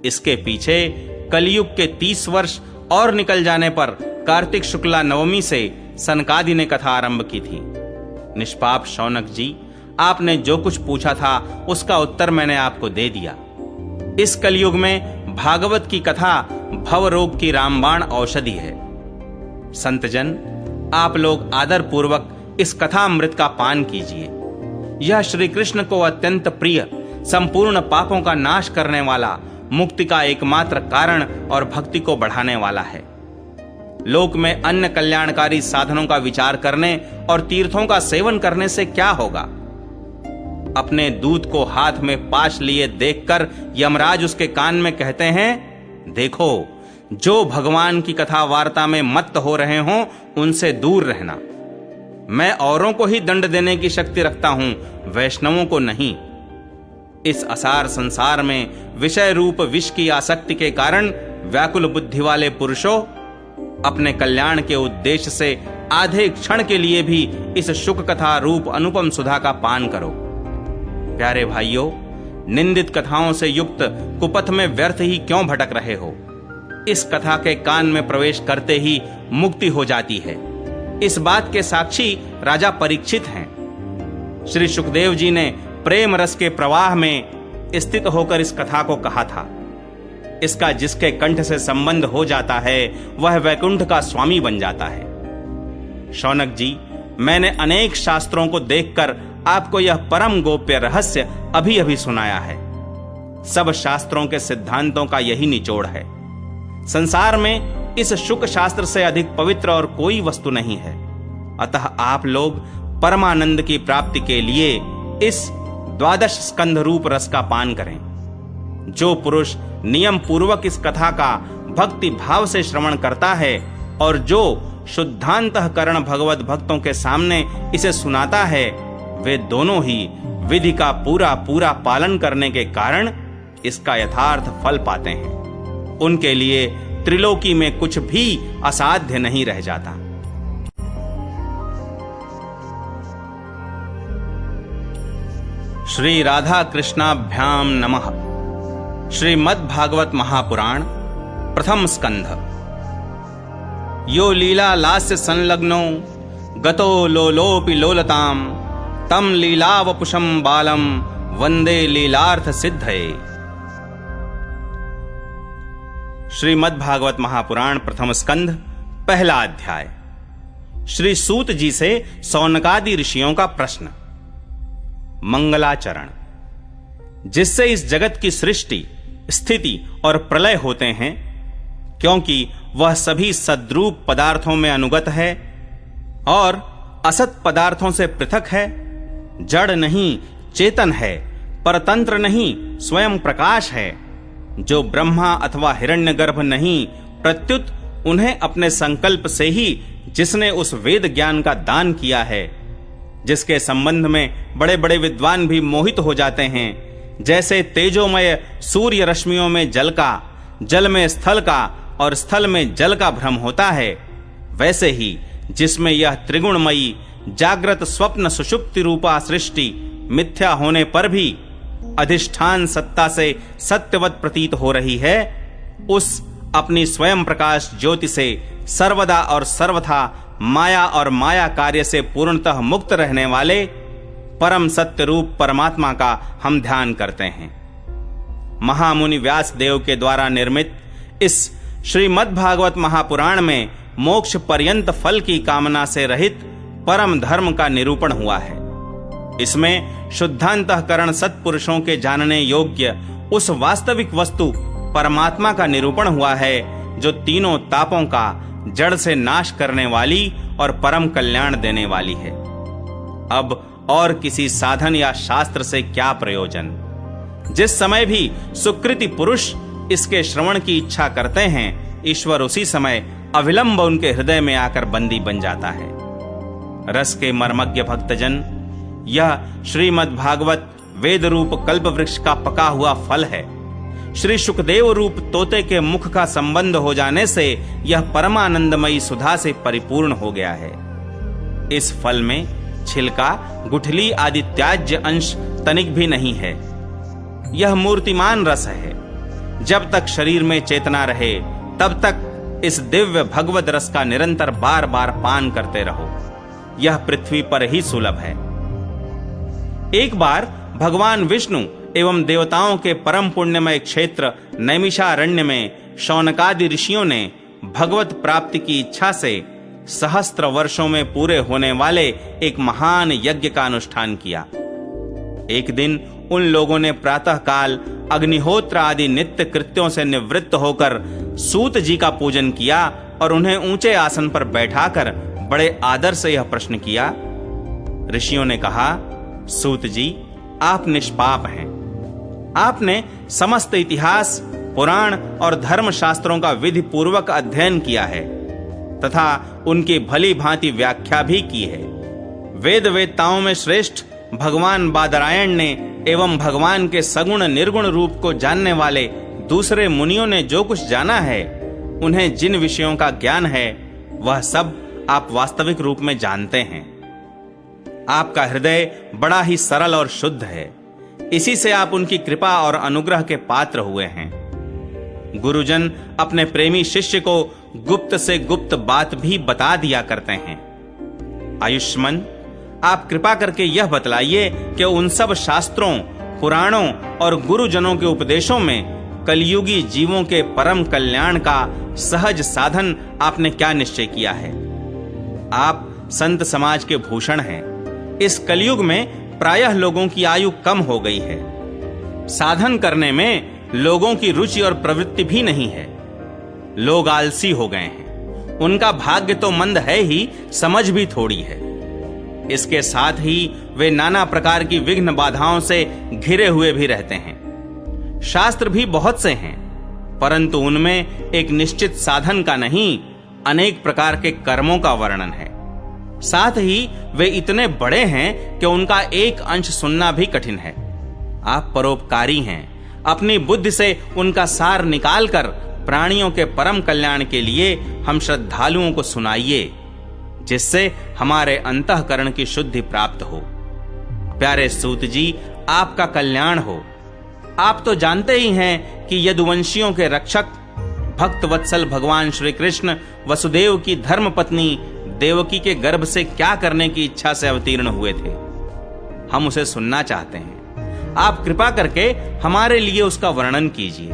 A: इसके पीछे कलयुग के 30 वर्ष और निकल जाने पर कार्तिक शुक्ला नवमी से सनकादि ने कथा आरंभ की थी। निष्पाप शौनक जी, आपने जो कुछ पूछा था उसका उत्तर मैंने आपको दे दिया। इस कलयुग में भागवत की कथा भव रोग की रामबाण औषधि है। संतजन, आप लोग आदर पूर्वक इस कथा अमृत का पान कीजिए। यह श्री कृष्ण को अत्यंत प्रिय, संपूर्ण पापों का नाश करने वाला, मुक्ति का एकमात्र कारण और भक्ति को बढ़ाने वाला है। लोक में अन्य कल्याणकारी साधनों का विचार करने और तीर्थों का सेवन करने से क्या होगा? अपने दूत को हाथ में पाश लिए देखकर यमराज उसके कान में कहते हैं, देखो, जो भगवान की कथा वार्ता में मत्त हो रहे हों उनसे दूर रहना। मैं औरों को ही दंड देने की शक्ति रखता हूं, वैष्णवों को नहीं। इस असार संसार में विषय रूप विष की आसक्ति के कारण व्याकुल बुद्धि वाले पुरुषों, अपने कल्याण के उद्देश्य से आधे क्षण के लिए भी इस शुक कथा रूप अनुपम सुधा का पान करो। प्यारे भाइयों, निंदित कथाओं से युक्त कुपथ में व्यर्थ ही क्यों भटक रहे हो? इस कथा के कान में प्रवेश करते ही मुक्ति हो जाती है। इस बात के साक्षी राजा परीक्षित हैं। श्री सुखदेव जी ने प्रेम रस के प्रवाह में स्थित होकर इस कथा को कहा था। इसका जिसके कंठ से संबंध हो जाता है वह वैकुंठ का स्वामी बन जाता है। शौनक जी, मैंने अनेक शास्त्रों को देखकर आपको यह परम गोप्य रहस्य अभी अभी सुनाया है। सब शास्त्रों के सिद्धांतों का यही निचोड़ है। संसार में इस शुक शास्त्र से अधिक पवित्र और कोई वस्तु नहीं है। अतः आप लोग परमानंद की प्राप्ति के लिए इस 12 स्कंध रूप रस का पान करें। जो पुरुष नियम पूर्वक इस कथा का भक्ति भाव से श्रवण करता है और जो शुद्धांतःकरण भगवत भक्तों के सामने इसे सुनाता है, वे दोनों ही विधि का पूरा पूरा पालन करने के कारण इसका यथार्थ फल पाते हैं। उनके लिए त्रिलोकी में कुछ भी असाध्य नहीं रह जाता। श्री राधा कृष्णाभ्याम नमः। श्रीमद्भागवत महापुराण प्रथम स्कंध। यो लीला लास्य संलग्नो गतो लोलोपि लोलताम तम लीलावपुषम बालम वंदे लीलार्थ सिद्धये। श्रीमद्भागवत महापुराण प्रथम स्कंध पहला अध्याय। श्री सूत जी से सौनकादि ऋषियों का प्रश्न। मंगलाचरण। जिससे इस जगत की सृष्टि, स्थिति और प्रलय होते हैं, क्योंकि वह सभी सद्रूप पदार्थों में अनुगत है और असत पदार्थों से पृथक है, जड़ नहीं चेतन है, परतंत्र नहीं स्वयं प्रकाश है, जो ब्रह्मा अथवा हिरण्यगर्भ नहीं, प्रत्युत उन्हें अपने संकल्प से ही जिसने उस वेद ज्ञान का दान किया है, जिसके संबंध में बड़े बड़े विद्वान भी मोहित हो जाते हैं, जैसे तेजोमय सूर्य रश्मियों में जल का, जल में स्थल का और स्थल में जल का भ्रम होता है, वैसे ही जिसमें यह त्रिगुणमयी जागृत स्वप्न सुषुप्ति रूपा सृष्टि मिथ्या होने पर भी अधिष्ठान सत्ता से सत्यवत प्रतीत हो रही है, उस अपनी स्वयं प्रकाश ज्योति से सर्वदा और सर्वथा माया और माया कार्य से पूर्णतः मुक्त रहने वाले परम सत्य रूप परमात्मा का हम ध्यान करते हैं। महामुनि व्यास देव के द्वारा निर्मित इस श्रीमद्भागवत महापुराण में मोक्ष पर्यंत फल की कामना से रहित परम धर्म का निरूपण हुआ है। इसमें शुद्धांतःकरण सत्पुरुषों के जानने योग्य उस वास्तविक वस्तु परमात्मा का निरूपण हुआ है, जो तीनों तापों का जड़ से नाश करने वाली और परम कल्याण देने वाली है। अब और किसी साधन या शास्त्र से क्या प्रयोजन। जिस समय भी सुकृति पुरुष इसके श्रवण की इच्छा करते हैं, ईश्वर उसी समय अविलंब उनके हृदय में आकर बंदी बन जाता है। रस के मर्मज्ञ भक्तजन, यह श्रीमद्भागवत वेद रूप कल्प वृक्ष का पका हुआ फल है। श्री शुकदेव रूप तोते के मुख का संबंध हो जाने से यह परमानंदमयी सुधा से परिपूर्ण हो गया है। इस फल में छिलका, गुठली आदि त्याज्य अंश तनिक भी नहीं है। यह मूर्तिमान रस है। जब तक शरीर में चेतना रहे, तब तक इस दिव्य भगवद रस का निरंतर बार बार पान करते रहो। यह पृथ्वी पर ही सुलभ है। एक बार भगवान विष्णु एवं देवताओं के परम पुण्यमय क्षेत्र नैमिषारण्य में शौनकादि ऋषियों ने भगवत प्राप्ति की इच्छा से सहस्त्र वर्षों में पूरे होने वाले एक महान यज्ञ का अनुष्ठान किया। एक दिन उन लोगों ने प्रातः काल अग्निहोत्र आदि नित्य कृत्यों से निवृत्त होकर सूत जी का पूजन किया और उन्हें ऊंचे आसन पर बैठाकर बड़े आदर से यह प्रश्न किया। ऋषियों ने कहा, सूत जी, आप निष्पाप हैं। आपने समस्त इतिहास, पुराण और धर्म शास्त्रों का विधि पूर्वक अध्ययन किया है तथा उनकी भली भांति व्याख्या भी की है। वेद वेत्ताओं में श्रेष्ठ भगवान बादरायण ने एवं भगवान के सगुण निर्गुण रूप को जानने वाले दूसरे मुनियों ने जो कुछ जाना है, उन्हें जिन विषयों का ज्ञान है, वह सब आप वास्तविक रूप में जानते हैं। आपका हृदय बड़ा ही सरल और शुद्ध है। इसी से आप उनकी कृपा और अनुग्रह के पात्र हुए हैं। गुरुजन अपने प्रेमी शिष्य को गुप्त से गुप्त बात भी बता दिया करते हैं। आयुष्मान, आप कृपा करके यह बतलाइए कि उन सब शास्त्रों, पुराणों और गुरुजनों के उपदेशों में कलयुगी जीवों के परम कल्याण का सहज साधन आपने क्या निश्चय किया है। आप संत समाज के भूषण हैं। इस कलयुग में प्रायः लोगों की आयु कम हो गई है। साधन करने में लोगों की रुचि और प्रवृत्ति भी नहीं है। लोग आलसी हो गए हैं। उनका भाग्य तो मंद है ही, समझ भी थोड़ी है। इसके साथ ही वे नाना प्रकार की विघ्न बाधाओं से घिरे हुए भी रहते हैं। शास्त्र भी बहुत से हैं, परंतु उनमें एक निश्चित साधन का नहीं, अनेक प्रकार के कर्मों का वर्णन है। साथ ही वे इतने बड़े हैं कि उनका एक अंश सुनना भी कठिन है। आप परोपकारी हैं। अपनी बुद्धि से उनका सार निकालकर प्राणियों के परम कल्याण के लिए हम श्रद्धालुओं को सुनाइए, जिससे हमारे अंतःकरण की शुद्धि प्राप्त हो। प्यारे सूत जी, आपका कल्याण हो। आप तो जानते ही हैं कि यदुवंशियों के रक्षक भक्त वत्सल भगवान श्री कृष्ण वसुदेव की धर्म पत्नी देवकी के गर्भ से क्या करने की इच्छा से अवतीर्ण हुए थे। हम उसे सुनना चाहते हैं। आप कृपा करके हमारे लिए उसका वर्णन कीजिए,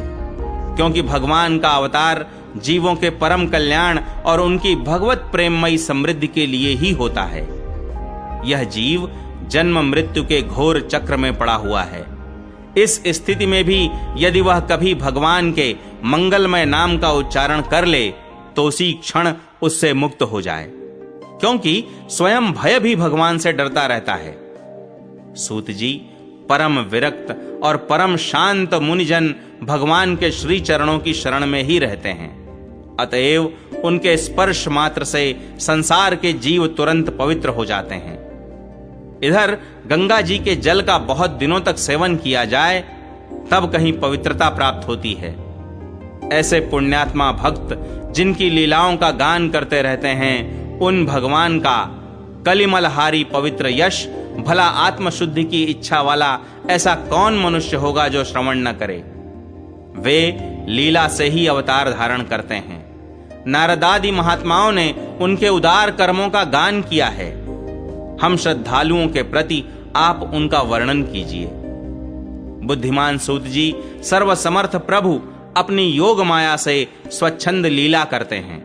A: क्योंकि भगवान का अवतार जीवों के परम कल्याण और उनकी भगवत प्रेममयी समृद्धि के लिए ही होता है। यह जीव जन्म मृत्यु के घोर चक्र में पड़ा हुआ है। इस स्थिति में भी यदि वह कभी भगवान के मंगलमय नाम का उच्चारण कर ले तो उसी क्षण उससे मुक्त हो जाए, क्योंकि स्वयं भय भी भगवान से डरता रहता है। सूत जी, परम विरक्त और परम शांत मुनिजन भगवान के श्री चरणों की शरण में ही रहते हैं। अतएव उनके स्पर्श मात्र से संसार के जीव तुरंत पवित्र हो जाते हैं। इधर गंगा जी के जल का बहुत दिनों तक सेवन किया जाए तब कहीं पवित्रता प्राप्त होती है। ऐसे पुण्यात्मा भक्त जिनकी लीलाओं का गान करते रहते हैं, उन भगवान का कलिमलहारी पवित्र यश भला आत्मशुद्धि की इच्छा वाला ऐसा कौन मनुष्य होगा जो श्रवण न करे। वे लीला से ही अवतार धारण करते हैं। नारदादि महात्माओं ने उनके उदार कर्मों का गान किया है। हम श्रद्धालुओं के प्रति आप उनका वर्णन कीजिए। बुद्धिमान सूत जी, सर्वसमर्थ प्रभु अपनी योग माया से स्वच्छंद लीला करते हैं।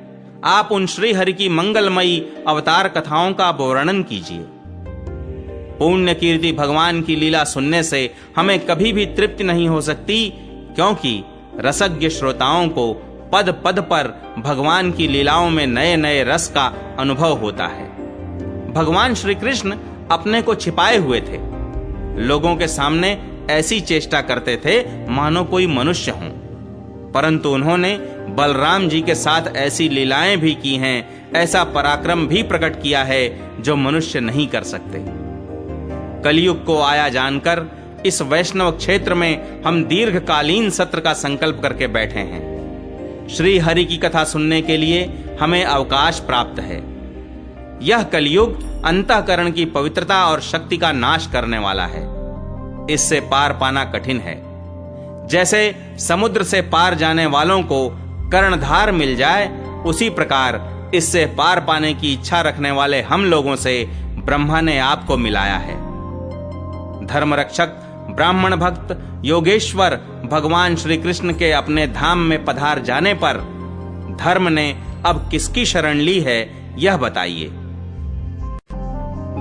A: आप उन श्री हरि की मंगलमयी अवतार कथाओं का वर्णन कीजिए। पुण्य कीर्ति भगवान की लीला सुनने से हमें कभी भी तृप्ति नहीं हो सकती, क्योंकि रसज्ञ श्रोताओं को पद पद पर भगवान की लीलाओं में नए नए रस का अनुभव होता है। भगवान श्री कृष्ण अपने को छिपाए हुए थे। लोगों के सामने ऐसी चेष्टा करते थे मानो कोई मनुष्य हों, परंतु उन्होंने बलराम जी के साथ ऐसी लीलाएं भी की हैं, ऐसा पराक्रम भी प्रकट किया है जो मनुष्य नहीं कर सकते। कलयुग को आया जानकर इस वैष्णव क्षेत्र में हम दीर्घकालीन सत्र का संकल्प करके बैठे हैं। श्री हरि की कथा सुनने के लिए हमें अवकाश प्राप्त है। यह कलयुग अंतःकरण की पवित्रता और शक्ति का नाश करने वाला है। इससे पार पाना कठिन है। जैसे समुद्र से पार जाने वालों को कर्णधार मिल जाए, उसी प्रकार इससे पार पाने की इच्छा रखने वाले हम लोगों से ब्रह्मा ने आपको मिलाया है। धर्मरक्षक ब्राह्मण भक्त योगेश्वर भगवान श्री कृष्ण के अपने धाम में पधार जाने पर धर्म ने अब किसकी शरण ली है, यह बताइए।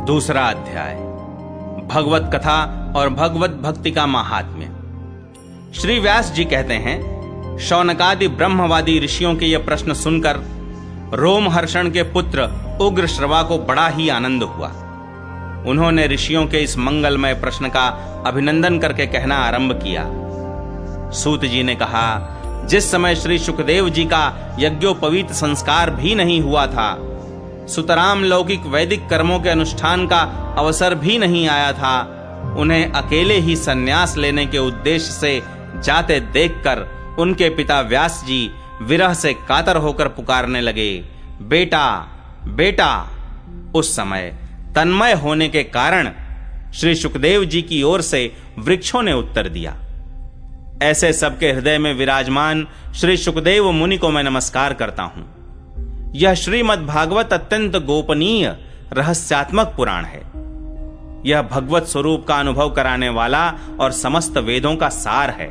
A: दूसरा अध्याय, भगवत कथा और भगवत भक्ति का महात्म्य। श्री व्यास जी कहते हैं, शौनकादि ब्रह्मवादी ऋषियों के यह प्रश्न सुनकर रोमहर्षण के पुत्र उग्र श्रवा को बड़ा ही आनंद हुआ। उन्होंने ऋषियों के इस मंगलमय प्रश्न का अभिनंदन करके कहना आरंभ किया। सूत जी ने कहा, जिस समय श्री सुखदेव जी का यज्ञोपवीत संस्कार भी नहीं हुआ था, सुतराम लौकिक वैदिक कर्मों के अनुष्ठान का अवसर भी नहीं आया था, उन्हें अकेले ही संन्यास लेने के उद्देश्य से जाते देखकर उनके पिता व्यास जी विरह से कातर होकर पुकारने लगे, बेटा बेटा। उस समय तन्मय होने के कारण श्री सुखदेव जी की ओर से वृक्षों ने उत्तर दिया। ऐसे सबके हृदय में विराजमान श्री सुखदेव मुनि को मैं नमस्कार करता हूं। यह श्रीमद् भागवत अत्यंत गोपनीय रहस्यात्मक पुराण है। यह भगवत स्वरूप का अनुभव कराने वाला और समस्त वेदों का सार है।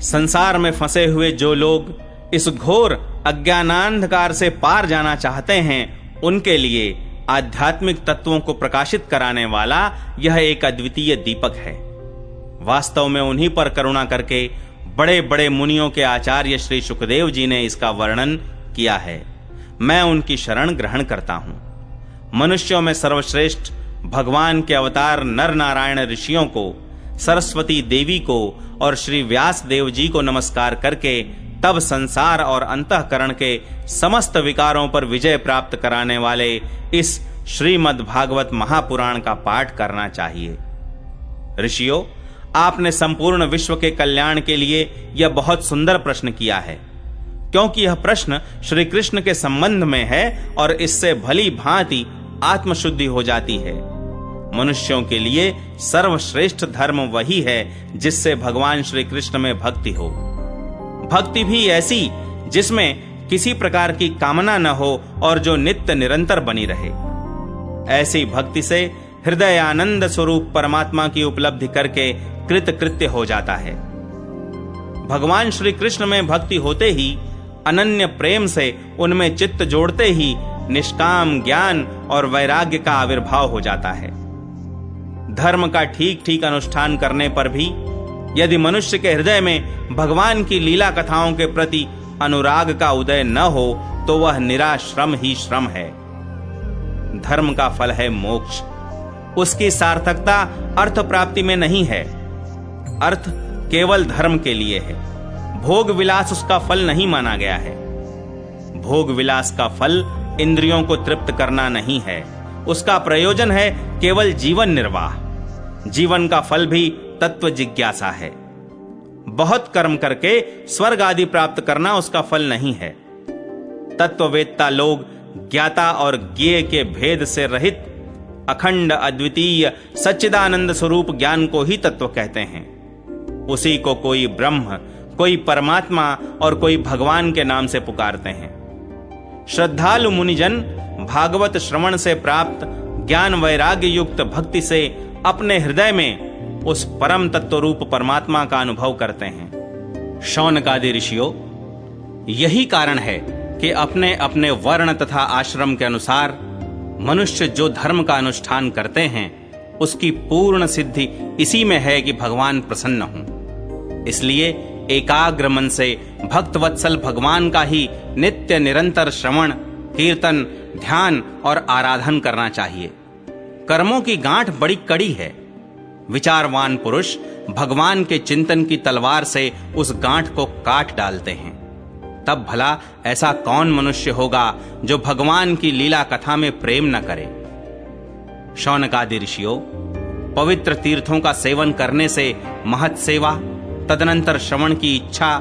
A: संसार में फंसे हुए जो लोग इस घोर अज्ञानांधकार से पार जाना चाहते हैं, उनके लिए आध्यात्मिक तत्वों को प्रकाशित कराने वाला यह एक अद्वितीय दीपक है। वास्तव में उन्हीं पर करुणा करके बड़े बड़े मुनियों के आचार्य श्री सुखदेव जी ने इसका वर्णन किया है। मैं उनकी शरण ग्रहण करता हूं। मनुष्यों में सर्वश्रेष्ठ भगवान के अवतार नर नारायण ऋषियों को, सरस्वती देवी को और श्री व्यास देव जी को नमस्कार करके तब संसार और अंतःकरण के समस्त विकारों पर विजय प्राप्त कराने वाले इस श्रीमद् भागवत महापुराण का पाठ करना चाहिए। ऋषियों, आपने संपूर्ण विश्व के कल्याण के लिए यह बहुत सुंदर प्रश्न किया है, क्योंकि यह प्रश्न श्री कृष्ण के संबंध में है और इससे भली भांति आत्मशुद्धि हो जाती है। मनुष्यों के लिए सर्वश्रेष्ठ धर्म वही है जिससे भगवान श्री कृष्ण में भक्ति हो। भक्ति भी ऐसी जिसमें किसी प्रकार की कामना न हो और जो नित्य निरंतर बनी रहे। ऐसी भक्ति से हृदय आनंद स्वरूप परमात्मा की उपलब्धि करके कृत कृत्य हो जाता है। भगवान श्री कृष्ण में भक्ति होते ही, अनन्य प्रेम से उनमें चित्त जोड़ते ही निष्काम ज्ञान और वैराग्य का आविर्भाव हो जाता है। धर्म का ठीक ठीक अनुष्ठान करने पर भी यदि मनुष्य के हृदय में भगवान की लीला कथाओं के प्रति अनुराग का उदय न हो तो वह निराश्रम ही श्रम है। धर्म का फल है मोक्ष। उसकी सार्थकता अर्थ प्राप्ति में नहीं है। अर्थ केवल धर्म के लिए है। भोग विलास उसका फल नहीं माना गया है। भोग विलास का फल इंद्रियों को तृप्त करना नहीं है। उसका प्रयोजन है केवल जीवन निर्वाह। जीवन का फल भी तत्व जिज्ञासा है। बहुत कर्म करके स्वर्ग आदि प्राप्त करना उसका फल नहीं है। तत्ववेत्ता लोग ज्ञाता और ज्ञेय के भेद से रहित अखंड अद्वितीय सच्चिदानंद स्वरूप ज्ञान को ही तत्व कहते हैं। उसी को कोई ब्रह्म, कोई परमात्मा और कोई भगवान के नाम से पुकारते हैं। श्रद्धालु मुनिजन भागवत श्रवण से प्राप्त ज्ञान वैराग्य युक्त भक्ति से अपने हृदय में उस परम तत्व रूप परमात्मा का अनुभव करते हैं। शौनकादि ऋषियों, यही कारण है कि अपने अपने वर्ण तथा आश्रम के अनुसार मनुष्य जो धर्म का अनुष्ठान करते हैं उसकी पूर्ण सिद्धि इसी में है कि भगवान प्रसन्न हों। इसलिए एकाग्र मन से भक्तवत्सल भगवान का ही नित्य निरंतर श्रवण, कीर्तन, ध्यान और आराधन करना चाहिए। कर्मों की गांठ बड़ी कड़ी है। विचारवान पुरुष भगवान के चिंतन की तलवार से उस गांठ को काट डालते हैं। तब भला ऐसा कौन मनुष्य होगा जो भगवान की लीला कथा में प्रेम न करे। शौनकादि ऋषियों, पवित्र तीर्थों का सेवन करने से महत सेवा, तदनंतर श्रवण की इच्छा,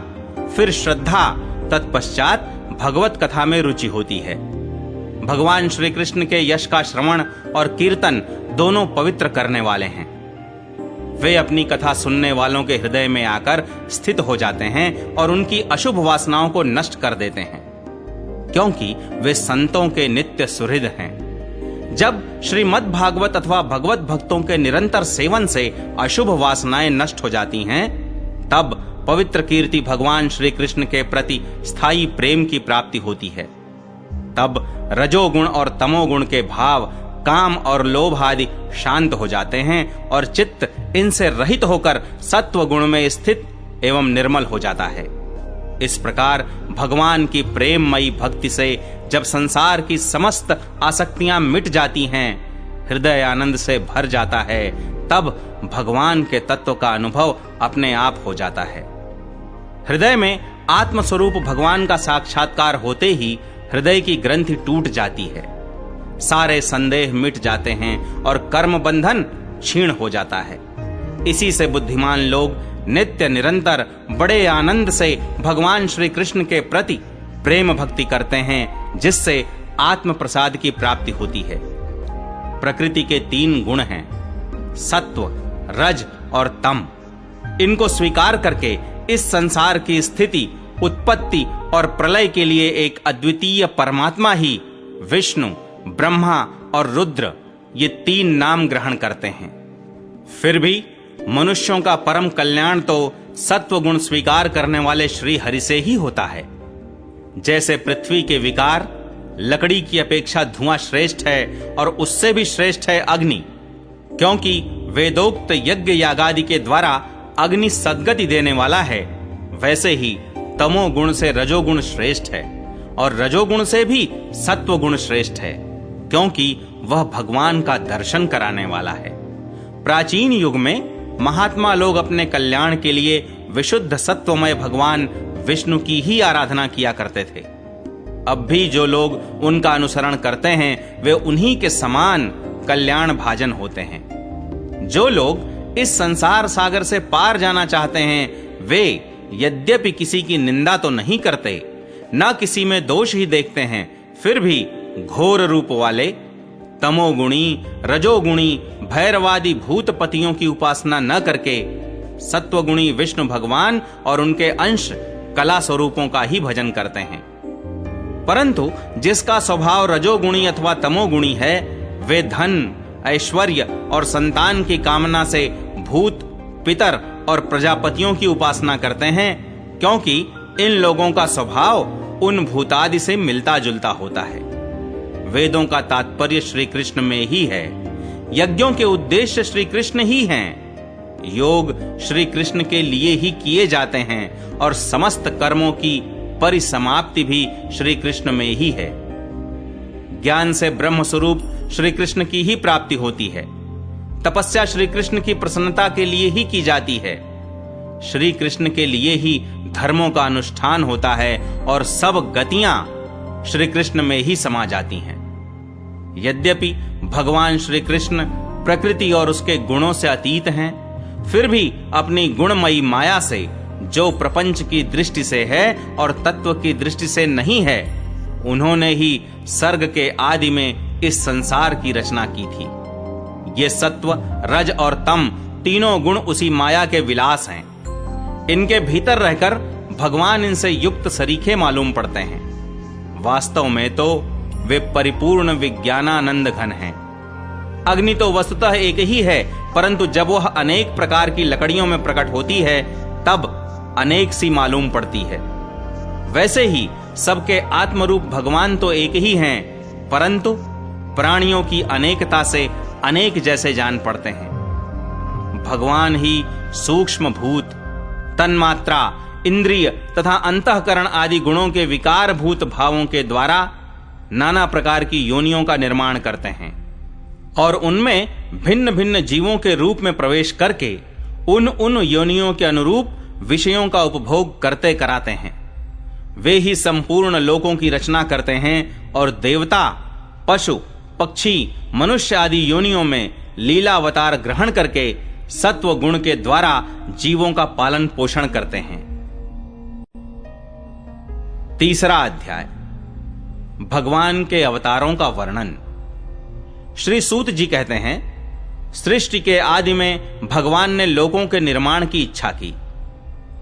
A: फिर श्रद्धा, तत्पश्चात भगवत कथा में रुचि होती है। भगवान श्री कृष्ण के यश का श्रवण और कीर्तन दोनों पवित्र करने वाले हैं। वे अपनी कथा सुनने वालों के हृदय में आकर स्थित हो जाते हैं और उनकी अशुभ वासनाओं को नष्ट कर देते हैं, क्योंकि वे संतों के नित्य सुहृद हैं। जब श्रीमद् भागवत अथवा भगवत भक्तों के निरंतर सेवन से अशुभ वासनाएं नष्ट हो जाती हैं, तब पवित्र कीर्ति भगवान श्री कृष्ण के प्रति स्थायी प्रेम की प्राप्ति होती है। तब रजोगुण और तमोगुण के भाव, काम और लोभ आदि शांत हो जाते हैं और चित्त इनसे रहित होकर सत्व गुण में स्थित एवं निर्मल हो जाता है। इस प्रकार भगवान की प्रेममयी भक्ति से जब संसार की समस्त आसक्तियां मिट जाती हैं, हृदय आनंद से भर जाता है, तब भगवान के तत्व का अनुभव अपने आप हो जाता है। हृदय में आत्मस्वरूप भगवान का साक्षात्कार होते ही हृदय की ग्रंथि टूट जाती है। सारे संदेह मिट जाते हैं और कर्म बंधन क्षीण हो जाता है। इसी से बुद्धिमान लोग नित्य निरंतर बड़े आनंद से भगवान श्री कृष्ण के प्रति प्रेम भक्ति करते हैं, जिससे आत्म प्रसाद की प्राप्ति होती है। प्रकृति के 3 गुण हैं, सत्व, रज और तम। इनको स्वीकार करके इस संसार की स्थिति, उत्पत्ति और प्रलय के लिए एक अद्वितीय परमात्मा ही विष्णु, ब्रह्मा और रुद्र, ये 3 नाम ग्रहण करते हैं। फिर भी मनुष्यों का परम कल्याण तो सत्व गुण स्वीकार करने वाले श्री हरि से ही होता है। जैसे पृथ्वी के विकार लकड़ी की अपेक्षा धुआं श्रेष्ठ है और उससे भी श्रेष्ठ है अग्नि, क्योंकि वेदोक्त यज्ञ यागादि के द्वारा अग्नि सद्गति देने वाला है। वैसे ही तमोगुण से रजोगुण श्रेष्ठ है और रजोगुण से भी सत्वगुण श्रेष्ठ है, क्योंकि वह भगवान का दर्शन कराने वाला है। प्राचीन युग में महात्मा लोग अपने कल्याण के लिए विशुद्ध सत्वमय भगवान विष्णु की ही आराधना किया करते थे। अब भी जो लोग उनका अनुसरण करते हैं वे उन्हीं के समान कल्याण भाजन होते हैं। जो लोग इस संसार सागर से पार जाना चाहते हैं वे यद्यपि किसी की निंदा तो नहीं करते, न किसी में दोष ही देखते हैं, फिर भी घोर रूप वाले तमोगुणी रजोगुणी भैरवादी भूतपतियों की उपासना न करके सत्वगुणी विष्णु भगवान और उनके अंश कला स्वरूपों का ही भजन करते हैं। परंतु जिसका स्वभाव रजोगुणी अथवा तमोगुणी है वे धन ऐश्वर्य और संतान की कामना से भूत पितर और प्रजापतियों की उपासना करते हैं, क्योंकि इन लोगों का स्वभाव उन भूतादि से मिलता जुलता होता है। वेदों का तात्पर्य श्री कृष्ण में ही है, यज्ञों के उद्देश्य श्री कृष्ण ही हैं, योग श्री कृष्ण के लिए ही किए जाते हैं और समस्त कर्मों की परिसमाप्ति भी श्री कृष्ण में ही है। ज्ञान से ब्रह्म स्वरूप श्री कृष्ण की ही प्राप्ति होती है। तपस्या श्री कृष्ण की प्रसन्नता के लिए ही की जाती है। श्री कृष्ण के लिए ही धर्मों का अनुष्ठान होता है और सब गतियां श्री कृष्ण में ही समा जाती हैं। यद्यपि भगवान श्री कृष्ण प्रकृति और उसके गुणों से अतीत हैं, फिर भी अपनी गुणमयी माया से जो प्रपंच की दृष्टि से है और तत्व की दृष्टि से नहीं है, उन्होंने ही सर्ग के आदि में इस संसार की रचना की थी। ये सत्व रज और तम तीनों गुण उसी माया के विलास हैं। इनके भीतर रहकर भगवान इनसे युक्त सरीखे मालूम पड़ते हैं। वास्तव में तो वे परिपूर्ण विज्ञानानंद घन हैं। अग्नि तो वस्तुतः एक ही है, परंतु जब वह अनेक प्रकार की लकड़ियों में प्रकट होती है तब अनेक सी मालूम पड़ती है। वैसे ही सबके आत्मरूप भगवान तो एक ही हैं, परंतु प्राणियों की अनेकता से अनेक जैसे जान पड़ते हैं। भगवान ही सूक्ष्म भूत तन्मात्रा इंद्रिय तथा अंतःकरण आदि गुणों के विकार भूत भावों के द्वारा नाना प्रकार की योनियों का निर्माण करते हैं और उनमें भिन्न भिन्न जीवों के रूप में प्रवेश करके उन योनियों के अनुरूप विषयों का उपभोग करते कराते हैं। वे ही संपूर्ण लोकों की रचना करते हैं और देवता पशु पक्षी मनुष्य आदि योनियों में लीलावतार ग्रहण करके सत्व गुण के द्वारा जीवों का पालन पोषण करते हैं। तीसरा अध्याय भगवान के अवतारों का वर्णन। श्री सूत जी कहते हैं, सृष्टि के आदि में भगवान ने लोकों के निर्माण की इच्छा की।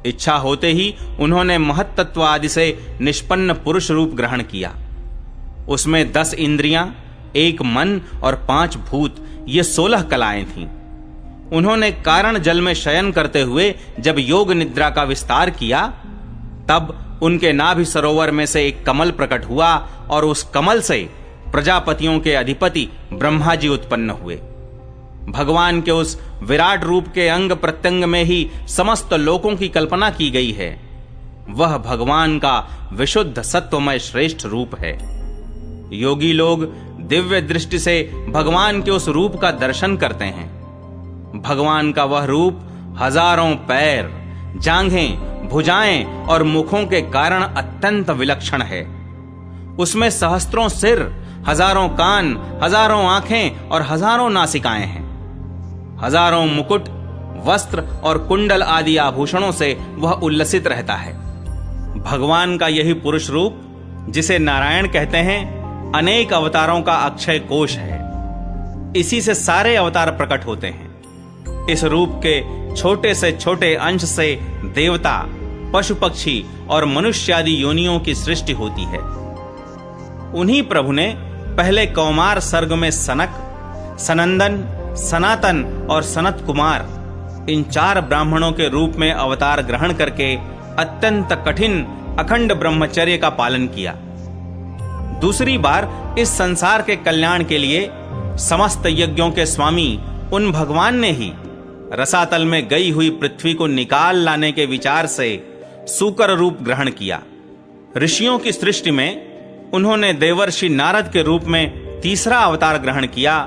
A: इच्छा होते ही उन्होंने महत्तत्व आदि से निष्पन्न पुरुष रूप ग्रहण किया। उसमें 10 इंद्रियां, 1 मन और 5 भूत, ये 16 कलाएं थीं। उन्होंने कारण जल में शयन करते हुए जब योग निद्रा का विस्तार किया, तब उनके नाभि सरोवर में से एक कमल प्रकट हुआ और उस कमल से प्रजापतियों के अधिपति ब्रह्मा जी उत्पन्न हुए। भगवान के उस विराट रूप के अंग प्रत्यंग में ही समस्त लोकों की कल्पना की गई है। वह भगवान का विशुद्ध सत्वमय श्रेष्ठ रूप है। योगी लोग दिव्य दृष्टि से भगवान के उस रूप का दर्शन करते हैं। भगवान का वह रूप हजारों पैर, जांघें, भुजाएं और मुखों के कारण अत्यंत विलक्षण है। उसमें सहस्त्रों सिर, हजारों कान, हजारों आंखें और हजारों नासिकाएं हैं। हजारों मुकुट, वस्त्र और कुंडल आदि आभूषणों से वह उल्लसित रहता है। भगवान का यही पुरुष रूप, जिसे नारायण कहते हैं, अनेक अवतारों का अक्षय कोश है। इसी से सारे अवतार प्रकट होते हैं। इस रूप के छोटे से छोटे अंश से देवता, पशु पक्षी और मनुष्य आदि योनियों की सृष्टि होती है। उन्हीं प्रभु ने पहले कौमार सर्ग में सनक, सनंदन, सनातन और सनत कुमार, इन 4 ब्राह्मणों के रूप में अवतार ग्रहण करके अत्यंत कठिन अखंड ब्रह्मचर्य का पालन किया। दूसरी बार इस संसार के कल्याण के लिए समस्त यज्ञों के स्वामी उन भगवान ने ही रसातल में गई हुई पृथ्वी को निकाल लाने के विचार से सूकर रूप ग्रहण किया। ऋषियों की सृष्टि में उन्होंने देवर्षि नारद के रूप में तीसरा अवतार ग्रहण किया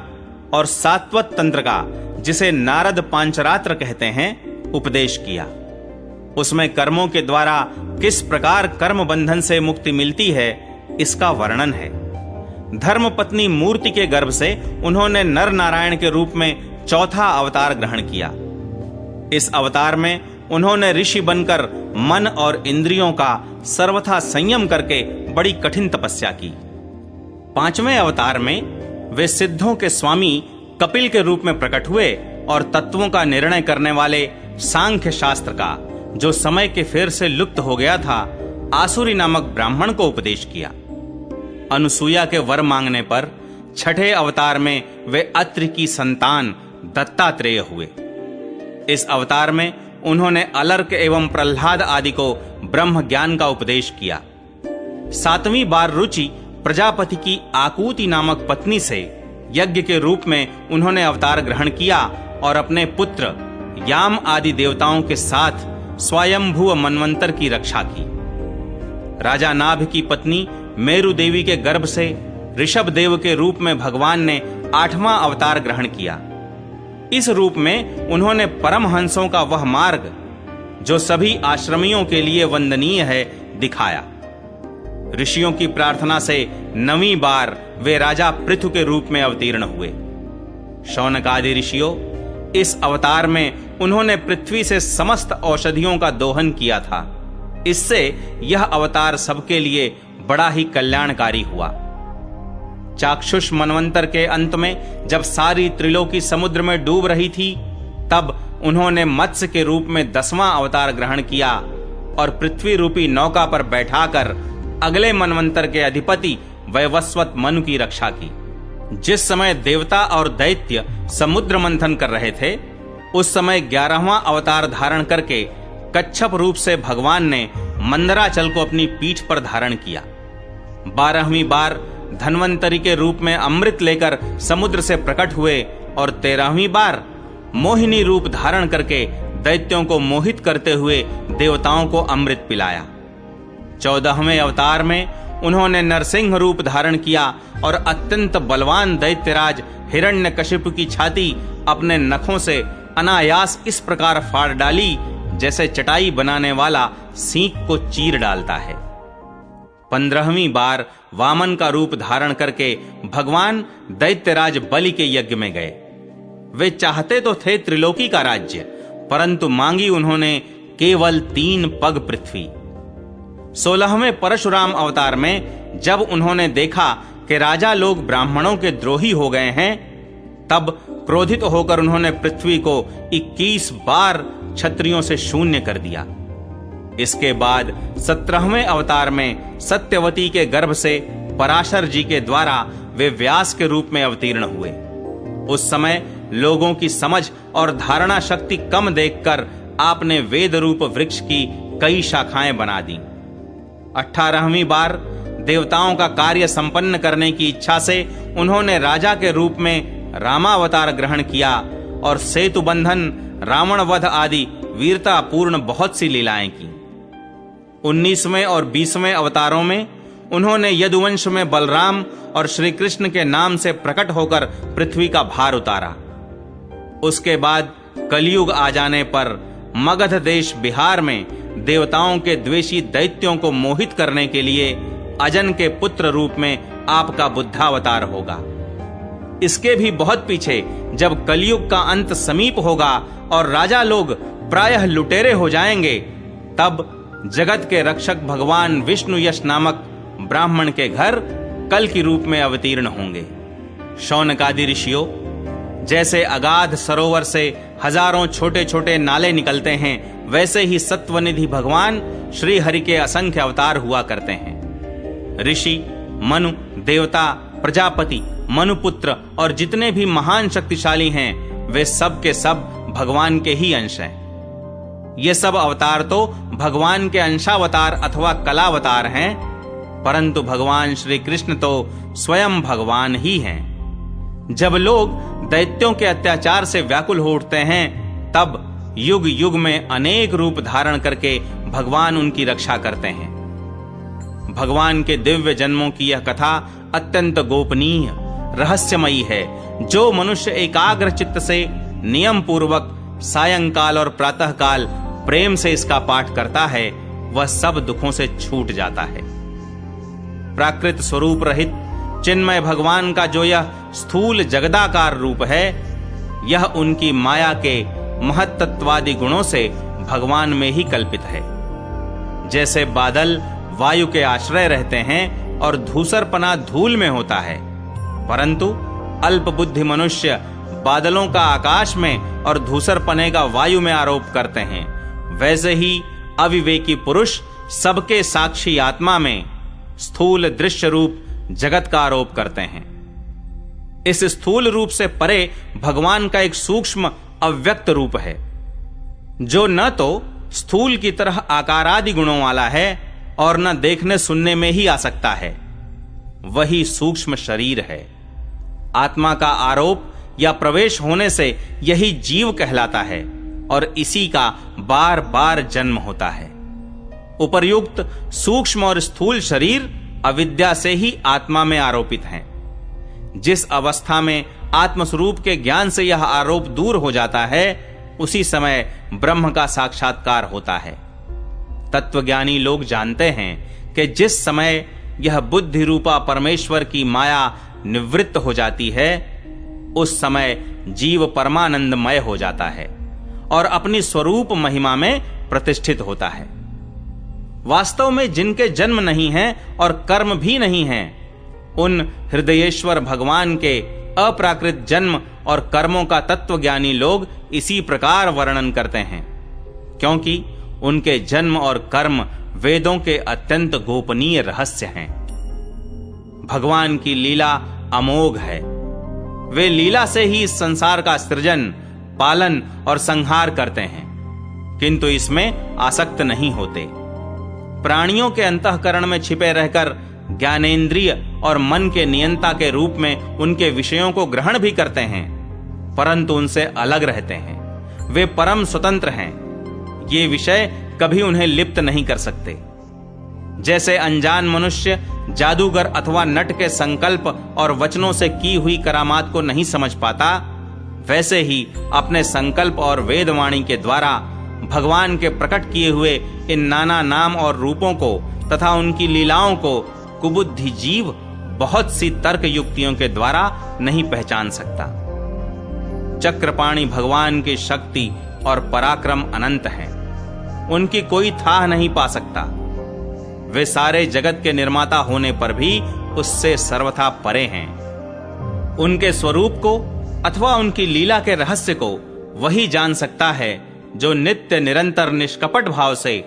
A: और सात्वत तंत्र का, जिसे नारद पांचरात्र कहते हैं, उपदेश किया। उसमें कर्मों के द्वारा किस प्रकार कर्म बंधन से मुक्ति मिलती है, इसका वर्णन है। धर्मपत्नी मूर्ति के गर्भ से उन्होंने नर नारायण के रूप में चौथा अवतार ग्रहण किया। इस अवतार में उन्होंने ऋषि बनकर मन और इंद्रियों का सर्वथा संयम करके बड़ी कठिन तपस्या की। पांचवें अवतार में वे सिद्धों के स्वामी कपिल के रूप में प्रकट हुए और तत्वों का निर्णय करने वाले सांख्य शास्त्र का, जो समय के फेर से लुप्त हो गया था, आसुरी नामक ब्राह्मण को उपदेश किया। अनुसूया के वर मांगने पर छठे अवतार में वे अत्रि की संतान दत्तात्रेय हुए। इस अवतार में उन्होंने अलर्क एवं प्रह्लाद आदि को ब्रह्म ज्ञान का उपदेश किया। सातवीं बार रुचि प्रजापति की आकूति नामक पत्नी से यज्ञ के रूप में उन्होंने अवतार ग्रहण किया और अपने पुत्र याम आदि देवताओं के साथ स्वयंभू मनवंतर की रक्षा की। राजा नाभ की पत्नी मेरु देवी के गर्भ से ऋषभ देव के रूप में भगवान ने आठवां अवतार ग्रहण किया। इस रूप में उन्होंने परमहंसों का वह मार्ग, जो सभी आश्रमियों के लिए वंदनीय है, दिखाया। ऋषियों की प्रार्थना से 9वीं बार वे राजा पृथु के रूप में अवतीर्ण हुए। शौनक आदि ऋषियों, इस अवतार में उन्होंने पृथ्वी से समस्त औषधियों का दोहन किया था। इससे यह अवतार सबके लिए बड़ा ही कल्याणकारी हुआ। चाक्षुष मनवंतर के अंत में जब सारी त्रिलोकी समुद्र में डूब रही थी, तब उन्होंने मत्स्य के रूप में 10वां अवतार ग्रहण किया और पृथ्वी रूपी नौका पर बैठाकर अगले मनवंतर के अधिपति वैवस्वत मनु की रक्षा की। जिस समय देवता और दैत्य समुद्र मंथन कर रहे थे, उस समय 11वां अवतार धारण करके कच्छप रूप से भगवान ने मंदराचल को अपनी पीठ पर धारण किया। 12वीं बार धन्वंतरी के रूप में अमृत लेकर समुद्र से प्रकट हुए और 13वीं बार मोहिनी रूप धारण करके दैत्यों को मोहित करते हुए देवताओं को अमृत पिलाया। 14वें अवतार में उन्होंने नरसिंह रूप धारण किया और अत्यंत बलवान दैत्यराज हिरण्यकशिपु की छाती अपने नखों से अनायास इस प्रकार फाड़ डाली, जैसे चटाई बनाने वाला सींक को चीर डालता है। 15वीं बार वामन का रूप धारण करके भगवान दैत्यराज बलि के यज्ञ में गए। वे चाहते तो थे त्रिलोकी का राज्य, परंतु मांगी उन्होंने केवल 3 पग पृथ्वी। 16वें परशुराम अवतार में जब उन्होंने देखा कि राजा लोग ब्राह्मणों के द्रोही हो गए हैं, तब क्रोधित होकर उन्होंने पृथ्वी को 21 बार क्षत्रियों से शून्य कर दिया। इसके बाद 17वें अवतार में सत्यवती के गर्भ से पराशर जी के द्वारा वे व्यास के रूप में अवतीर्ण हुए। उस समय लोगों की समझ और धारणा शक्ति कम देखकर आपने वेद रूप वृक्ष की कई शाखाएं बना दी। 18वीं बार देवताओं का कार्य संपन्न करने की इच्छा से उन्होंने राजा के रूप में रामावतार ग्रहण किया और सेतु बंधन, रावण वध आदि वीरतापूर्ण बहुत सी लीलाएं की। 19वें और 20वें अवतारों में उन्होंने यदुवंश में बलराम और श्री कृष्ण के नाम से प्रकट होकर पृथ्वी का भार उतारा। उसके बाद कलयुग आ जाने पर मगध देश बिहार में देवताओं के द्वेषी दैत्यों को मोहित करने के लिए अजन के पुत्र रूप में आपका बुद्धावतार होगा। इसके भी बहुत पीछे जब कलयुग का अंत समीप होगा और राजा लोग प्रायः लुटेरे हो जाएंगे, तब जगत के रक्षक भगवान विष्णु यश नामक ब्राह्मण के घर कल की रूप में अवतीर्ण होंगे। शौनकादि ऋषियों, जैसे अगाध सरोवर से हजारों छोटे छोटे नाले निकलते हैं, वैसे ही सत्वनिधि भगवान श्री हरि के असंख्य अवतार हुआ करते हैं। ऋषि, मनु, देवता, प्रजापति, मनुपुत्र और जितने भी महान शक्तिशाली हैं, वे सब के सब भगवान के ही अंश हैं। ये सब अवतार तो भगवान के अंशावतार अथवा कलावतार हैं, परंतु भगवान श्री कृष्ण तो स्वयं भगवान ही हैं। जब लोग दैत्यों के अत्याचार से व्याकुल हो उठते हैं, तब युग युग में अनेक रूप धारण करके भगवान उनकी रक्षा करते हैं। भगवान के दिव्य जन्मों की यह कथा अत्यंत गोपनीय रहस्यमयी है। जो मनुष्य एकाग्र चित्त से नियम पूर्वक सायंकाल और प्रातःकाल प्रेम से इसका पाठ करता है, वह सब दुखों से छूट जाता है। प्राकृत स्वरूप रहित चिन्मय भगवान का जो यह स्थूल जगदाकार रूप है, यह उनकी माया के महत्त्वादी गुणों से भगवान में ही कल्पित है। जैसे बादल वायु के आश्रय रहते हैं और धूसरपना धूल में होता है, परंतु अल्प बुद्धि मनुष्य बादलों का आकाश में और धूसरपने का वायु में आरोप करते हैं, वैसे ही अविवेकी पुरुष सबके साक्षी आत्मा में स्थूल दृश्य रूप जगत का आरोप करते हैं। इस स्थूल रूप से परे भगवान का एक सूक्ष्म अव्यक्त रूप है, जो न तो स्थूल की तरह आकारादि गुणों वाला है और न देखने सुनने में ही आ सकता है। वही सूक्ष्म शरीर है। आत्मा का आरोप या प्रवेश होने से यही जीव कहलाता है और इसी का बार बार जन्म होता है। उपर्युक्त सूक्ष्म और स्थूल शरीर अविद्या से ही आत्मा में आरोपित हैं। जिस अवस्था में आत्मस्वरूप के ज्ञान से यह आरोप दूर हो जाता है, उसी समय ब्रह्म का साक्षात्कार होता है। तत्वज्ञानी लोग जानते हैं कि जिस समय यह बुद्धि रूपा परमेश्वर की माया निवृत्त हो जाती है, उस समय जीव परमानंदमय हो जाता है और अपनी स्वरूप महिमा में प्रतिष्ठित होता है। वास्तव में जिनके जन्म नहीं है और कर्म भी नहीं है, उन हृदयेश्वर भगवान के अप्राकृत जन्म और कर्मों का तत्वज्ञानी लोग इसी प्रकार वर्णन करते हैं, क्योंकि उनके जन्म और कर्म वेदों के अत्यंत गोपनीय रहस्य हैं। भगवान की लीला अमोघ है। वे लीला से ही इस संसार का सृजन, पालन और संहार करते हैं, किंतु इसमें आसक्त नहीं होते। प्राणियों के अंतःकरण में छिपे रहकर ज्ञानेंद्रिय और मन के नियंता के रूप में उनके विषयों को ग्रहण भी करते हैं, परंतु उनसे अलग रहते हैं। वे परम स्वतंत्र हैं। ये विषय कभी उन्हें लिप्त नहीं कर सकते। जैसे अनजान मनुष्य जादूगर अथवा नट के संकल्प और वचनों से की हुई करामात को नहीं समझ पाता, वैसे ही अपने संकल्प और वेदवाणी के द्वारा भगवान के प्रकट किए हुए इन नाना नाम और रूपों को तथा उनकी लीलाओं को कुबुद्धि जीव बहुत सी तर्क युक्तियों के द्वारा नहीं पहचान सकता। चक्रपाणि भगवान की शक्ति और पराक्रम अनंत हैं। उनकी कोई थाह नहीं पा सकता। वे सारे जगत के निर्माता होने पर भी उससे सर्वथा परे हैं। उनके स्वरूप को अथवा उनकी लीला के रहस्य को वही जान सकता है जो नित्य निरंतर निष्कपट भाव से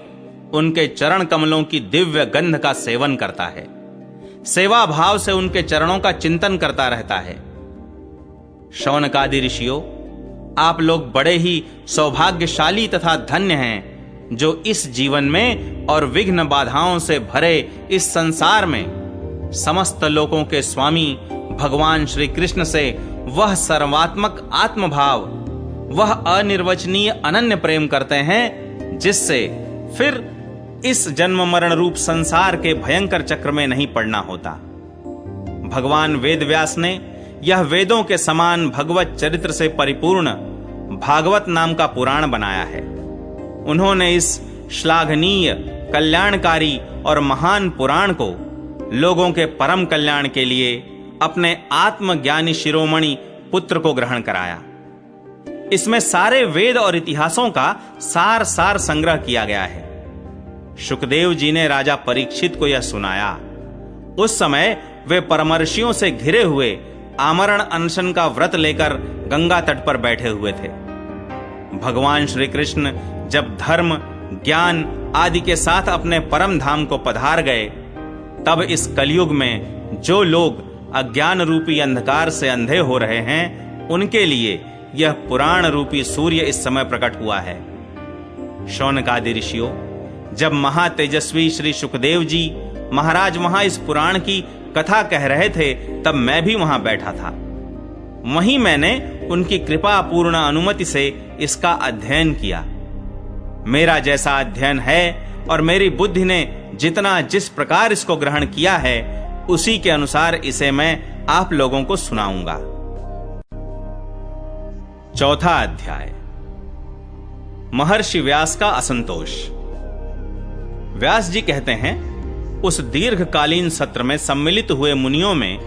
A: उनके चरण कमलों की दिव्य गंध का सेवन करता है, सेवा भाव से उनके चरणों का चिंतन करता रहता है। शौनकादि ऋषियों, आप लोग बड़े ही सौभाग्यशाली तथा धन्य हैं, जो इस जीवन में और विघ्न बाधाओं से भरे इस संसार में समस्त लोकों के स्वामी भगवान श्री कृष्ण से वह सर्वात्मक आत्मभाव, वह अनिर्वचनीय अनन्य प्रेम करते हैं, जिससे फिर इस जन्म मरण रूप संसार के भयंकर चक्र में नहीं पड़ना होता। भगवान वेदव्यास ने यह वेदों के समान भगवत चरित्र से परिपूर्ण भागवत नाम का पुराण बनाया है। उन्होंने इस श्लाघनीय, कल्याणकारी और महान पुराण को लोगों के परम कल्याण के लिए अपने आत्मज्ञानी शिरोमणि पुत्र को ग्रहण कराया। इसमें सारे वेद और इतिहासों का सार संग्रह किया गया है। शुकदेव जी ने राजा परीक्षित को यह सुनाया। उस समय वे परमर्षियों से घिरे हुए आमरण अनशन का व्रत लेकर गंगा तट पर बैठे हुए थे। भगवान श्री कृष्ण जब धर्म, ज्ञान आदि के साथ अपने परम धाम को पधार गए, तब इस कलयुग में जो लोग अज्ञान रूपी अंधकार से अंधे हो रहे हैं, उनके लिए यह पुराण रूपी सूर्य इस समय प्रकट हुआ है। शौनकादि ऋषियों, जब महातेजस्वी श्री सुखदेव जी महाराज वहां इस पुराण की कथा कह रहे थे, तब मैं भी वहां बैठा था। वहीं मैंने उनकी कृपा पूर्ण अनुमति से इसका अध्ययन किया। मेरा जैसा अध्ययन है और मेरी बुद्धि ने जितना जिस प्रकार इसको ग्रहण किया है, उसी के अनुसार इसे मैं आप लोगों को सुनाऊंगा। चौथा अध्याय, महर्षि व्यास का असंतोष। व्यास जी कहते हैं, उस दीर्घकालीन सत्र में सम्मिलित हुए मुनियों में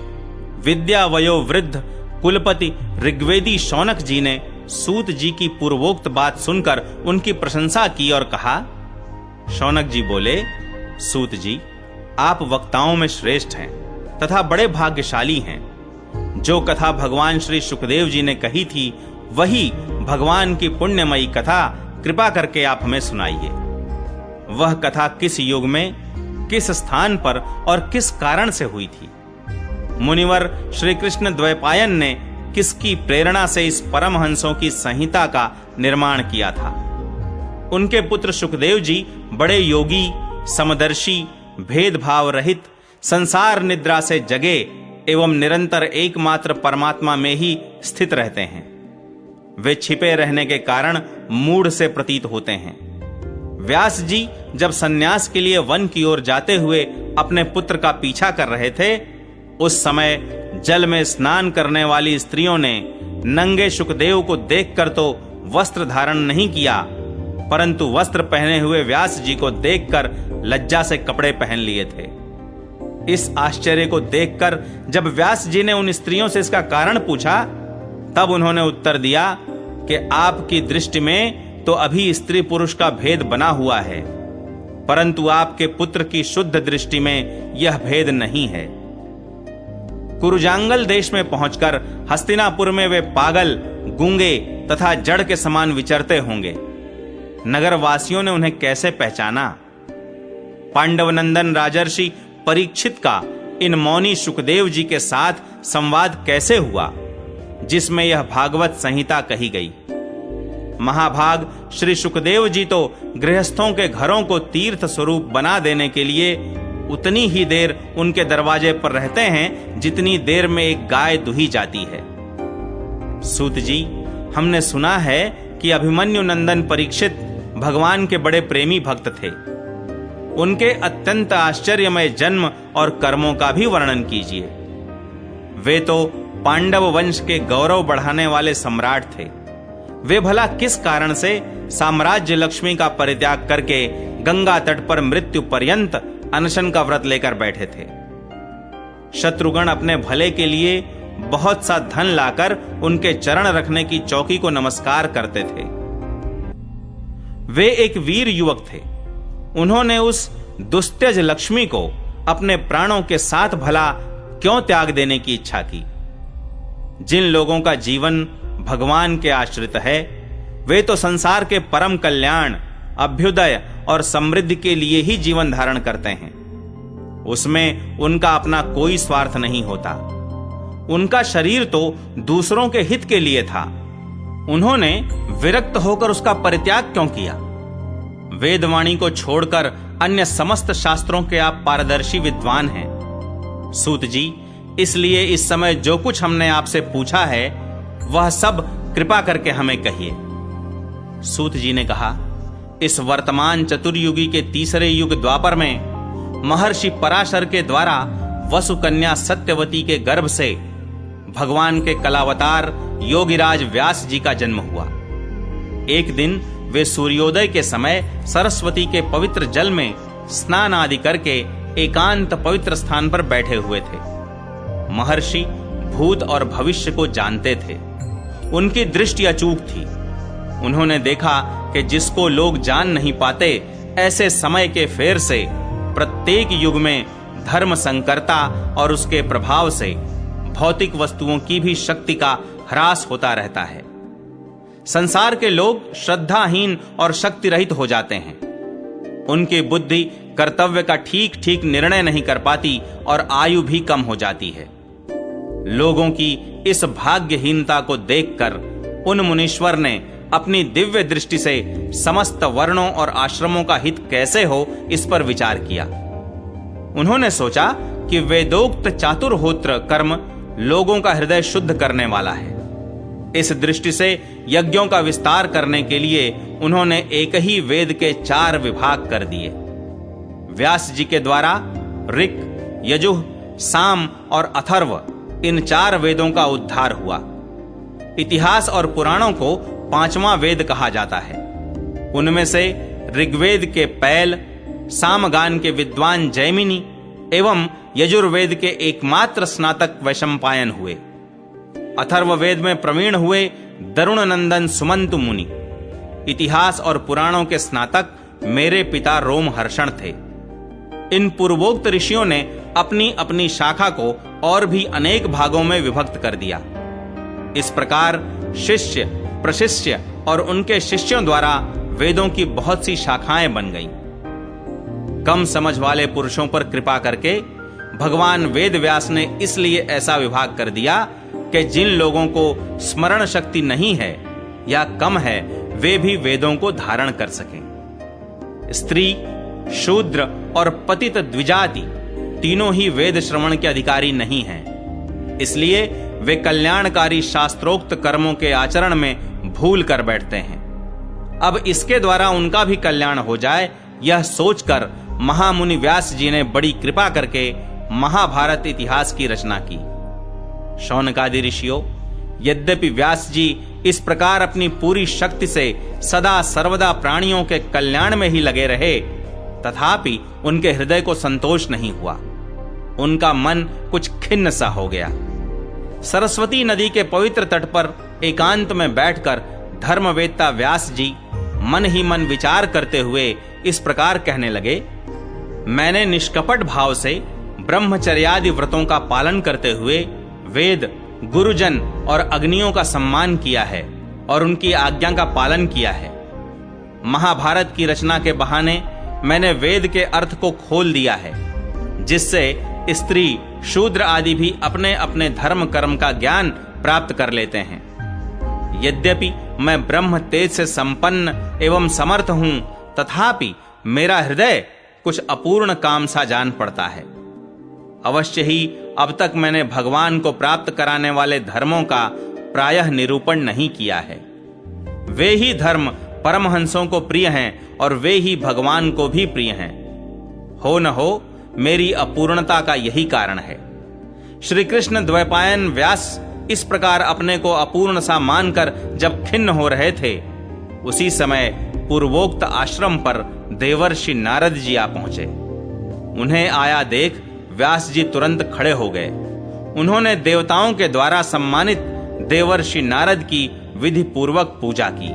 A: विद्या वयोवृद्ध कुलपति ऋग्वेदी शौनक जी ने सूत जी की पूर्वोक्त बात सुनकर उनकी प्रशंसा की और कहा। शौनक जी बोले, सूत जी, आप वक्ताओं में श्रेष्ठ हैं तथा बड़े भाग्यशाली हैं। जो कथा भगवान श्री सुखदेव जी ने कही थी, वही भगवान की पुण्यमयी कथा कृपा करके आप हमें सुनाइए। वह कथा किस युग में, किस स्थान पर और किस कारण से हुई थी? मुनिवर श्री कृष्ण द्वैपायन ने किसकी प्रेरणा से इस परमहंसों की संहिता का निर्माण किया था? उनके पुत्र सुखदेव जी बड़े योगी, समदर्शी, भेदभाव रहित, संसार निद्रा से जगे एवं निरंतर एकमात्र परमात्मा में ही स्थित रहते हैं। वे छिपे रहने के कारण मूढ़ से प्रतीत होते हैं। व्यास जी जब सन्यास के लिए वन की ओर जाते हुए अपने पुत्र का पीछा कर रहे थे, उस समय जल में स्नान करने वाली स्त्रियों ने नंगे सुखदेव को देखकर तो वस्त्र धारण नहीं किया, परंतु वस्त्र पहने हुए व्यास जी को देखकर लज्जा से कपड़े पहन लिए थे। इस आश्चर्य को देखकर जब व्यास जी ने उन स्त्रियों से इसका कारण पूछा, तब उन्होंने उत्तर दिया कि आपकी दृष्टि में तो अभी स्त्री पुरुष का भेद बना हुआ है, परंतु आपके पुत्र की शुद्ध दृष्टि में यह भेद नहीं है। कुरुजांगल देश में पहुंचकर हस्तिनापुर में वे पागल, गूंगे तथा जड़ के समान विचरते होंगे। नगर वासियों ने उन्हें कैसे पहचाना? पांडवनंदन राजर्षि परीक्षित का इन मौनी सुखदेव जी के साथ संवाद कैसे हुआ, जिसमें यह भागवत संहिता कही गई? महाभाग श्री सुखदेव जी तो गृहस्थों के घरों को तीर्थ स्वरूप बना देने के लिए उतनी ही देर उनके दरवाजे पर रहते हैं जितनी देर में एक गाय दुही जाती है। सूत जी, हमने सुना है कि अभिमन्यु नंदन परीक्षित भगवान के बड़े प्रेमी भक्त थे। उनके अत्यंत आश्चर्यमय जन्म और कर्मों का भी वर्णन कीजिए। वे तो पांडव वंश के गौरव बढ़ाने वाले सम्राट थे। वे भला किस कारण से साम्राज्य लक्ष्मी का परित्याग करके गंगा तट पर मृत्यु पर्यंत अनशन का व्रत लेकर बैठे थे? शत्रुगण अपने भले के लिए बहुत सा धन लाकर उनके चरण रखने की चौकी को नमस्कार करते थे। वे एक वीर युवक थे। उन्होंने उस दुस्त्यज लक्ष्मी को अपने प्राणों के साथ भला क्यों त्याग देने की इच्छा की? जिन लोगों का जीवन भगवान के आश्रित है, वे तो संसार के परम कल्याण, अभ्युदय और समृद्धि के लिए ही जीवन धारण करते हैं। उसमें उनका अपना कोई स्वार्थ नहीं होता। उनका शरीर तो दूसरों के हित के लिए था। उन्होंने विरक्त होकर उसका परित्याग क्यों किया? वेदवाणी को छोड़कर अन्य समस्त शास्त्रों के आप पारदर्शी विद्वान हैं। सूत जी, इसलिए इस समय जो कुछ हमने आपसे पूछा है, वह सब कृपा करके हमें कहिए। सूत जी ने कहा, इस वर्तमान चतुर्युगी के तीसरे युग द्वापर में महर्षि पराशर के द्वारा वसुकन्या सत्यवती के गर्भ से भगवान के कलावतार योगिराज व्यास जी का जन्म हुआ। एक दिन वे सूर्योदय के समय सरस्वती के पवित्र जल में स्नान आदि करके एकांत पवित्र स्थान पर बैठे हुए थे। महर्षि भूत और भविष्य को जानते थे। उनकी दृष्टि अचूक थी। उन्होंने देखा कि जिसको लोग जान नहीं पाते, ऐसे समय के फेर से प्रत्येक युग में धर्म संकरता और उसके प्रभाव से भौतिक वस्तुओं की भी शक्ति का ह्रास होता रहता है। संसार के लोग श्रद्धाहीन और शक्ति रहित हो जाते हैं। उनकी बुद्धि कर्तव्य का ठीक ठीक निर्णय नहीं कर पाती और आयु भी कम हो जाती है। लोगों की इस भाग्यहीनता को देखकर उन मुनीश्वर ने अपनी दिव्य दृष्टि से समस्त वर्णों और आश्रमों का हित कैसे हो, इस पर विचार किया। उन्होंने सोचा कि वेदोक्त चातुर्होत्र कर्म लोगों का हृदय शुद्ध करने वाला है। इस दृष्टि से यज्ञों का विस्तार करने के लिए उन्होंने एक ही वेद के 4 विभाग कर दिए। व्यास जी के द्वारा ऋक्, यजुः, साम और अथर्व इन 4 वेदों का उद्धार हुआ। इतिहास और पुराणों को 5वां वेद कहा जाता है। उनमें से ऋग्वेद के पैल, सामगान के विद्वान जैमिनी एवं यजुर्वेद के एकमात्र स्नातक वैशंपायन हुए। अथर्ववेद में प्रवीण हुए दरुण नंदन सुमंतु मुनि। इतिहास और पुराणों के स्नातक मेरे पिता रोमहर्षण थे। इन पूर्वोक्त ऋषियों ने अपनी अपनी शाखा को और भी अनेक भागों में विभक्त कर दिया। इस प्रकार शिष्य, प्रशिष्य और उनके शिष्यों द्वारा वेदों की बहुत सी शाखाएं बन गईं। कम समझ वाले पुरुषों पर कृपा करके भगवान वेद व्यास ने इसलिए ऐसा विभाग कर दिया कि जिन लोगों को स्मरण शक्ति नहीं है या कम है, वे भी वेदों को धारण कर सकें। स्त्री, शूद्र और पतित द्विजाति तीनों ही वेद श्रवण के अधिकारी नहीं हैं। इसलिए वे कल्याणकारी शास्त्रोक्त कर्मों के आचरण में भूल कर बैठते हैं। अब इसके द्वारा उनका भी कल्याण हो जाए, यह सोचकर महामुनि व्यास जी ने बड़ी कृपा करके महाभारत इतिहास की रचना की। शौनकादि ऋषियों, यद्यपि व्यास जी इस प्रकार अपनी पूरी शक्ति से सदा सर्वदा प्राणियों के कल्याण में ही लगे रहे, तथापि उनके हृदय को संतोष नहीं हुआ। उनका मन कुछ खिन्न सा हो गया। सरस्वती नदी के पवित्र तट पर एकांत में बैठकर धर्मवेत्ता व्यास जी मन ही मन विचार करते हुए इस प्रकार कहने लगे, मैंने निष्कपट भाव से ब्रह्मचर्यादि व्रतों का पालन करते हुए वेद, गुरुजन और अग्नियों का सम्मान किया है और उनकी आज्ञा का पालन किया है। महाभारत की रचना के बहाने मैंने वेद के अर्थ को खोल दिया है, जिससे स्त्री, शूद्र आदि भी अपने अपने धर्म कर्म का ज्ञान प्राप्त कर लेते हैं। यद्यपि मैं ब्रह्म तेज से संपन्न एवं समर्थ हूं, तथापि मेरा हृदय कुछ अपूर्ण काम सा जान पड़ता है। अवश्य ही अब तक मैंने भगवान को प्राप्त कराने वाले धर्मों का प्रायः निरूपण नहीं किया है। वे ही धर्म परमहंसों को प्रिय हैं और वे ही भगवान को भी प्रिय हैं। हो न हो मेरी अपूर्णता का यही कारण है। श्री कृष्ण द्वैपायन व्यास इस प्रकार अपने को अपूर्ण सा मानकर जब खिन्न हो रहे थे, उसी समय पूर्वोक्त आश्रम पर देवर्षि नारद जी आ पहुंचे। उन्हें आया देख व्यास जी तुरंत खड़े हो गए। उन्होंने देवताओं के द्वारा सम्मानित देवर्षि नारद की विधि पूर्वक पूजा की।